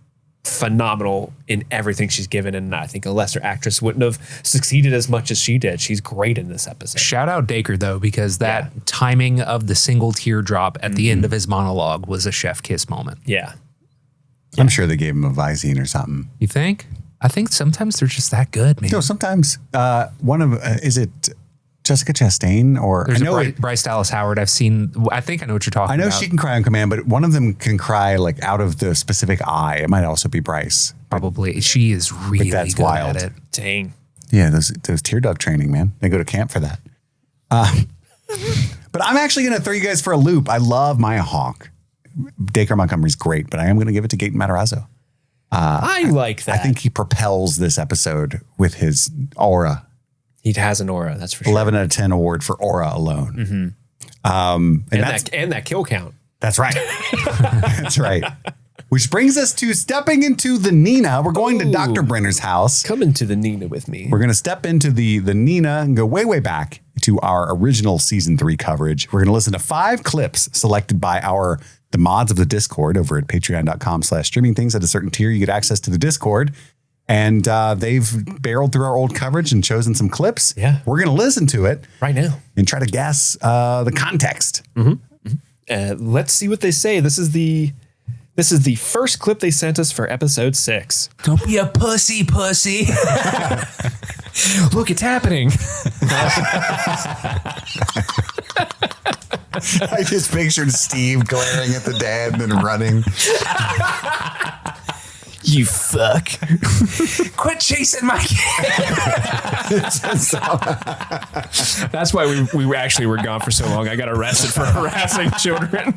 Speaker 8: phenomenal in everything she's given. And I think a lesser actress wouldn't have succeeded as much as she did. She's great in this episode.
Speaker 7: Shout out Dacre though, because that timing of the single teardrop at the end of his monologue was a chef kiss moment.
Speaker 8: Yeah.
Speaker 6: I'm sure they gave him a Visine or something.
Speaker 7: You think? I think sometimes they're just that good, man.
Speaker 6: No, sometimes one of is it Jessica Chastain, or
Speaker 7: There's
Speaker 6: I know
Speaker 7: Bryce Dallas Howard. I think I know what you're talking
Speaker 6: I know
Speaker 7: about.
Speaker 6: she can cry on command, but one of them can cry like out of the specific eye. It might also be Bryce.
Speaker 7: Probably. She is really
Speaker 6: that's
Speaker 7: good
Speaker 6: wild.
Speaker 7: at it.
Speaker 8: Dang.
Speaker 6: Yeah, those tear duct training, man. They go to camp for that. But I'm actually going to throw you guys for a loop. I love Maya Hawke. Dacre Montgomery's great, but I am going to give it to Gaten Matarazzo.
Speaker 8: I like that.
Speaker 6: I think he propels this episode with his aura.
Speaker 8: he has an aura. That's for sure.
Speaker 6: 11 out of 10 award for aura alone.
Speaker 8: And that kill count.
Speaker 6: That's right. That's right. Which brings us to stepping into the Nina. We're going to Dr. Brenner's house.
Speaker 8: Come into the Nina with me.
Speaker 6: We're going to step into the Nina and go way, way back to our original season 3 coverage. We're going to listen to 5 clips selected by the mods of the Discord over at patreon.com/streaming things. At a certain tier, you get access to the Discord. And they've barreled through our old coverage and chosen some clips.
Speaker 8: Yeah.
Speaker 6: We're going to listen to it
Speaker 8: right now
Speaker 6: and try to guess the context.
Speaker 8: Let's see what they say. This is the first clip they sent us for episode 6.
Speaker 7: Don't be a pussy. Look, it's happening.
Speaker 6: I just pictured Steve glaring at the dad and then running.
Speaker 8: You fuck.
Speaker 7: Quit chasing my kid.
Speaker 8: That's why we actually were gone for so long. I got arrested for harassing children.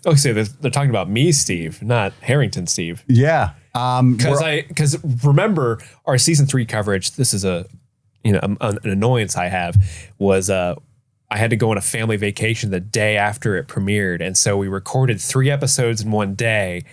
Speaker 8: Oh, so they're talking about me, Steve, not Harrington, Steve.
Speaker 6: Yeah.
Speaker 8: Because remember our season 3 coverage. This is an annoyance I have was I had to go on a family vacation the day after it premiered, and so we recorded 3 episodes in one day.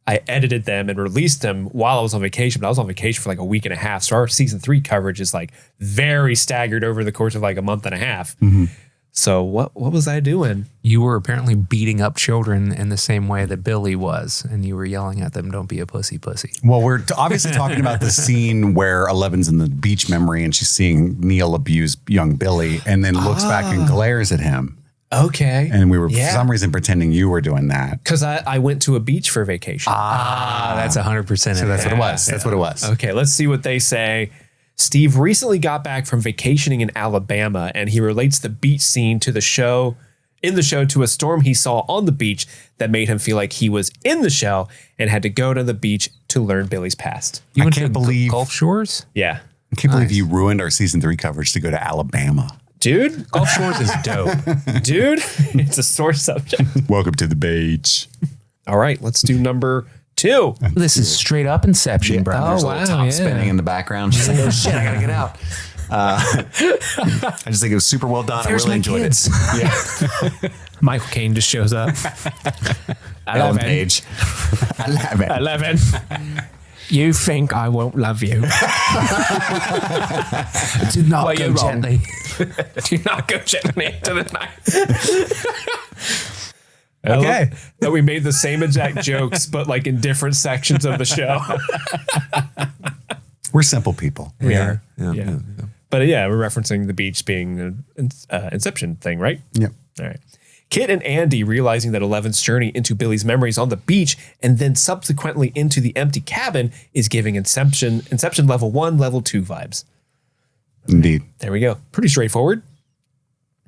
Speaker 8: I edited them and released them while I was on vacation, but I was on vacation for like a week and a half. So our season 3 coverage is like very staggered over the course of like a month and a half. Mm-hmm. So what was I doing?
Speaker 7: You were apparently beating up children in the same way that Billy was, and you were yelling at them, "Don't be a pussy."
Speaker 6: Well, we're obviously talking about the scene where Eleven's in the beach memory and she's seeing Neil abuse young Billy and then looks back and glares at him.
Speaker 8: Okay.
Speaker 6: And we were, for some reason, pretending you were doing that.
Speaker 8: Because I went to a beach for vacation.
Speaker 7: That's 100%.
Speaker 6: So that's what it was. That's what it was.
Speaker 8: Okay, let's see what they say. Steve recently got back from vacationing in Alabama, and he relates the beach scene to the show to a storm he saw on the beach that made him feel like he was in the show and had to go to the beach to learn Billy's past.
Speaker 7: You went
Speaker 6: can't
Speaker 7: to
Speaker 6: believe
Speaker 7: Gulf Shores?
Speaker 8: Yeah.
Speaker 6: I can't believe you ruined our season 3 coverage to go to Alabama.
Speaker 8: Dude,
Speaker 7: Gulf Shores is dope.
Speaker 8: Dude, it's a sore subject.
Speaker 6: Welcome to the beach.
Speaker 8: All right, let's do number 2.
Speaker 7: This is straight up Inception, bro.
Speaker 10: There's a little top spinning in the background. She's like, oh shit, I gotta get out. I just think it was super well done.
Speaker 7: There's
Speaker 10: I really
Speaker 7: my
Speaker 10: enjoyed
Speaker 7: kids.
Speaker 10: it. Yeah.
Speaker 8: Michael Caine just shows up.
Speaker 10: Ellen Page.
Speaker 8: 11. You think I won't love you?
Speaker 7: Do not go gently.
Speaker 8: Do not go gently into the night. Okay. That we made the same exact jokes, but like in different sections of the show.
Speaker 6: We're simple people.
Speaker 8: We are. Yeah. But yeah, we're referencing the beach being an Inception thing, right?
Speaker 6: Yep.
Speaker 8: All right. Kit and Andy, realizing that Eleven's journey into Billy's memories on the beach and then subsequently into the empty cabin is giving Inception level 1, level 2 vibes.
Speaker 6: Indeed.
Speaker 8: There we go. Pretty straightforward.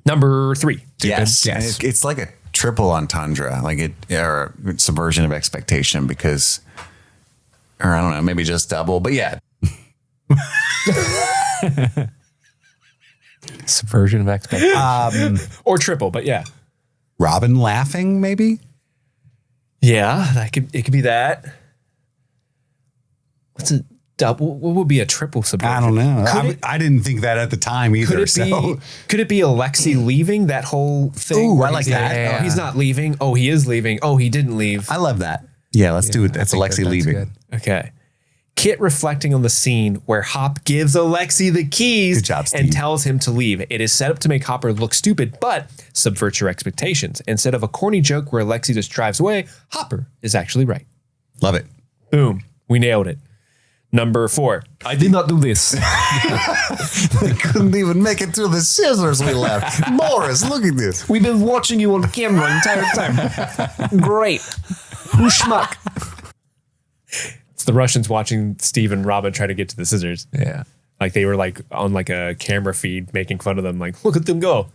Speaker 8: Number 3.
Speaker 10: Yes. It's like a triple entendre, or a subversion of expectation or I don't know, maybe just double, but yeah.
Speaker 7: Subversion of expectation.
Speaker 8: Or triple, but yeah.
Speaker 6: Robin laughing, maybe?
Speaker 8: Yeah, it could be that. What's a double? What would be a triple subversion?
Speaker 6: I don't know. I didn't think that at the time either.
Speaker 8: Could it be Alexi leaving that whole thing?
Speaker 6: Ooh, I like that.
Speaker 8: Oh, he's not leaving. Oh, he is leaving. Oh, he didn't leave.
Speaker 6: I love that. Yeah, let's do it. That's Alexi leaving.
Speaker 7: Good.
Speaker 8: Okay. Kit reflecting on the scene where Hop gives Alexi the keys
Speaker 6: Good job, Steve.
Speaker 8: and tells him to leave. It is set up to make Hopper look stupid, but subverts your expectations. Instead of a corny joke where Alexi just drives away, Hopper is actually right.
Speaker 6: Love it.
Speaker 8: Boom. We nailed it. Number 4. I did not do this.
Speaker 6: They couldn't even make it through the scissors we left. Morris, look at this.
Speaker 8: We've been watching you on camera the entire time. Great. Who schmuck? It's the Russians watching Steve and Robin try to get to the scissors.
Speaker 7: Yeah.
Speaker 8: Like they were like on like a camera feed making fun of them. Like, look at them go.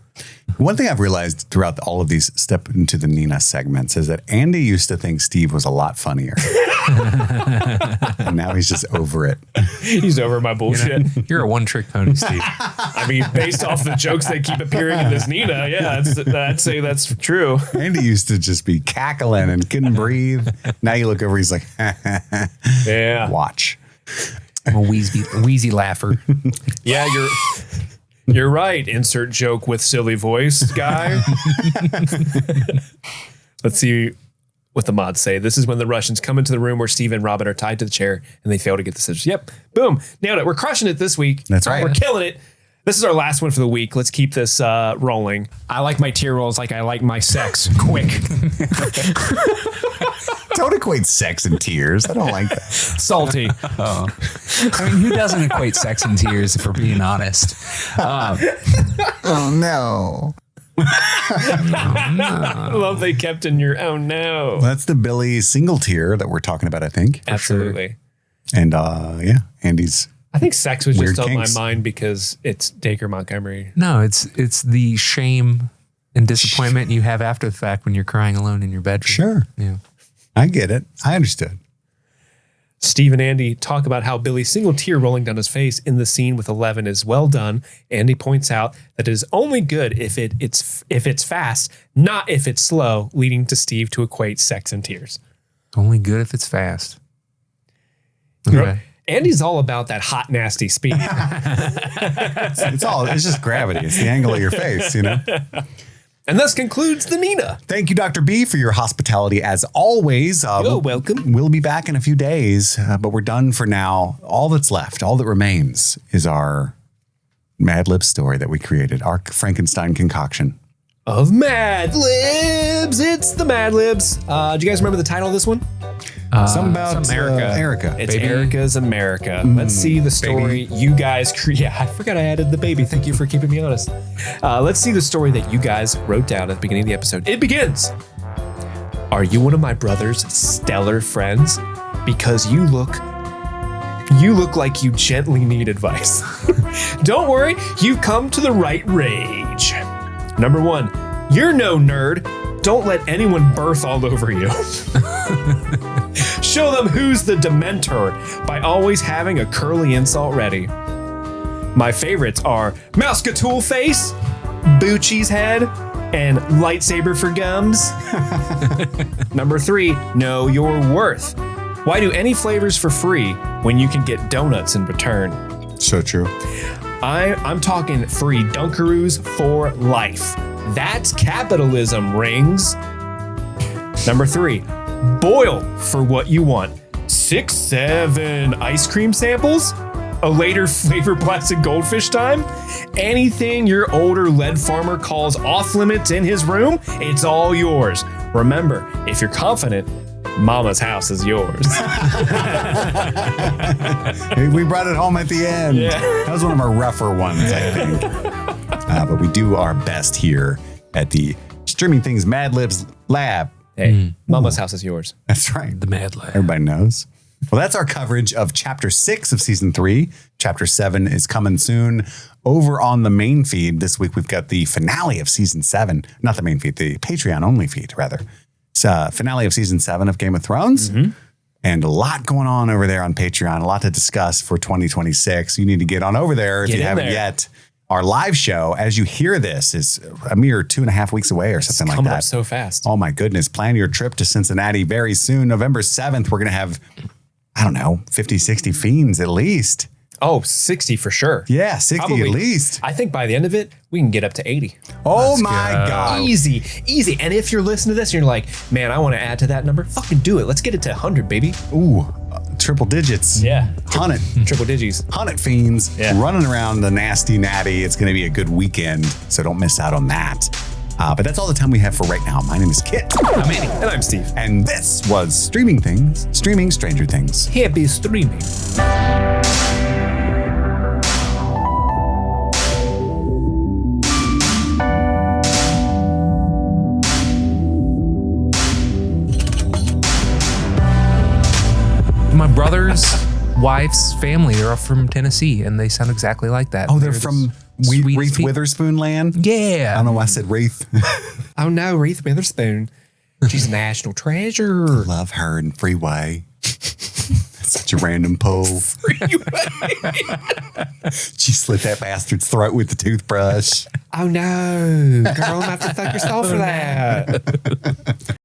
Speaker 6: One thing I've realized throughout all of these step into the Nina segments is that Andy used to think Steve was a lot funnier. And now he's just over it.
Speaker 8: He's over my bullshit.
Speaker 7: You're a one-trick pony, Steve.
Speaker 8: I mean, based off the jokes that keep appearing in this Nina, yeah, I'd say that's true.
Speaker 6: Andy used to just be cackling and couldn't breathe. Now you look over, he's like,
Speaker 8: Yeah.
Speaker 6: watch.
Speaker 7: I'm a wheezy laugher.
Speaker 8: Yeah, you're right. Insert joke with silly voice guy. Let's see what the mods say. This is when the Russians come into the room where Steve and Robin are tied to the chair and they fail to get the scissors. Yep. Boom. Nailed it. We're crushing it this week.
Speaker 6: That's right.
Speaker 8: We're killing it. This is our last one for the week. Let's keep this rolling.
Speaker 11: I like my tear rolls like I like my sex. Quick.
Speaker 6: Don't equate sex and tears. I don't like that.
Speaker 11: Salty.
Speaker 12: I mean, who doesn't equate sex and tears, if we're being honest?
Speaker 6: Oh, no.
Speaker 8: I love they kept in your oh no.
Speaker 6: Well, that's the Billy single tear that we're talking about, I think.
Speaker 8: Absolutely.
Speaker 6: And yeah, Andy's.
Speaker 8: I think sex was
Speaker 6: Weird
Speaker 8: just on my
Speaker 6: kinks.
Speaker 8: mind because it's Dacre Montgomery.
Speaker 7: No, it's the shame and disappointment you have after the fact when you're crying alone in your bedroom.
Speaker 6: Sure.
Speaker 7: Yeah.
Speaker 6: I get it. I understood.
Speaker 8: Steve and Andy talk about how Billy's single tear rolling down his face in the scene with 11 is well done. Andy points out that it is only good if it's fast, not if it's slow, leading to Steve to equate sex and tears.
Speaker 7: Only good if it's fast.
Speaker 8: Okay. Andy's all about that hot, nasty speed.
Speaker 6: It's just gravity. It's the angle of your face, you know?
Speaker 8: And thus concludes the Nina.
Speaker 6: Thank you, Dr. B, for your hospitality as always.
Speaker 8: You're welcome.
Speaker 6: We'll be back in a few days, but we're done for now. All that's left, all that remains is our MadLibs story that we created, our Frankenstein concoction.
Speaker 8: Of MadLibs. It's the MadLibs. Do you guys remember the title of this one?
Speaker 6: Something about Erica.
Speaker 8: It's baby. Erica's America. Let's see the story you guys Yeah, I forgot I added the baby. Thank you for keeping me honest. Let's see the story that you guys wrote down at the beginning of the episode. It begins. Are you one of my brother's stellar friends? Because you look like you gently need advice. Don't worry, you've come to the right rage. Number 1, you're no nerd. Don't let anyone birth all over you. Show them who's the Dementor by always having a curly insult ready. My favorites are Mouscatool Face, Bucci's Head, and Lightsaber for Gums. Number 3, know your worth. Why do any flavors for free when you can get donuts in return?
Speaker 6: So true.
Speaker 8: I'm talking free Dunkaroos for life. That's capitalism, rings. Number 3, boil for what you want. 6, 7 ice cream samples? A later flavor plastic goldfish time? Anything your older lead farmer calls off limits in his room, it's all yours. Remember, if you're confident, Mama's house is yours.
Speaker 6: We brought it home at the end.
Speaker 8: Yeah.
Speaker 6: That was one of our rougher ones, I think. But we do our best here at the Streaming Things MadLibs Lab.
Speaker 8: Hey, Mama's house is yours.
Speaker 6: That's right.
Speaker 7: The Mad Lab.
Speaker 6: Everybody knows. Well, that's our coverage of Chapter 6 of Season 3. Chapter 7 is coming soon over on the main feed. This week, we've got the finale of Season 7. Not the main feed, the Patreon-only feed, rather. It's finale of Season 7 of Game of Thrones. Mm-hmm. And a lot going on over there on Patreon. A lot to discuss for 2026. You need to get on over there if you haven't yet. Our live show, as you hear this, is a mere 2.5 weeks away or something like that.
Speaker 8: Coming up so fast.
Speaker 6: Oh my goodness. Plan your trip to Cincinnati very soon. November 7th, we're going to have, 50, 60 fiends at least.
Speaker 8: Oh, 60 for sure.
Speaker 6: Yeah, 60
Speaker 8: Probably,
Speaker 6: at least.
Speaker 8: I think by the end of it, we can get up to 80.
Speaker 6: Oh my God.
Speaker 8: Easy. And if you're listening to this and you're like, man, I want to add to that number, fucking do it. Let's get it to 100, baby.
Speaker 6: Ooh, triple digits.
Speaker 8: Yeah.
Speaker 6: 100.
Speaker 8: Triple digits.
Speaker 6: 100 fiends running around the nasty natty. It's going to be a good weekend, so don't miss out on that. But that's all the time we have for right now. My name is Kit.
Speaker 8: I'm Andy. And I'm Steve.
Speaker 6: And this was Streaming Stranger Things.
Speaker 8: Happy streaming.
Speaker 7: My brothers wife's family. They're all from Tennessee, and they sound exactly like that.
Speaker 6: Oh, they're from
Speaker 7: sweetest
Speaker 6: Reese
Speaker 7: people.
Speaker 6: Witherspoon land?
Speaker 7: Yeah.
Speaker 6: I don't know why I said Wreath.
Speaker 8: Oh no, Reese Witherspoon. She's a national treasure.
Speaker 6: Love her in Freeway. Such a random pull. She slit that bastard's throat with the toothbrush.
Speaker 8: Oh no, girl, I'm gonna have to fuck yourself for that.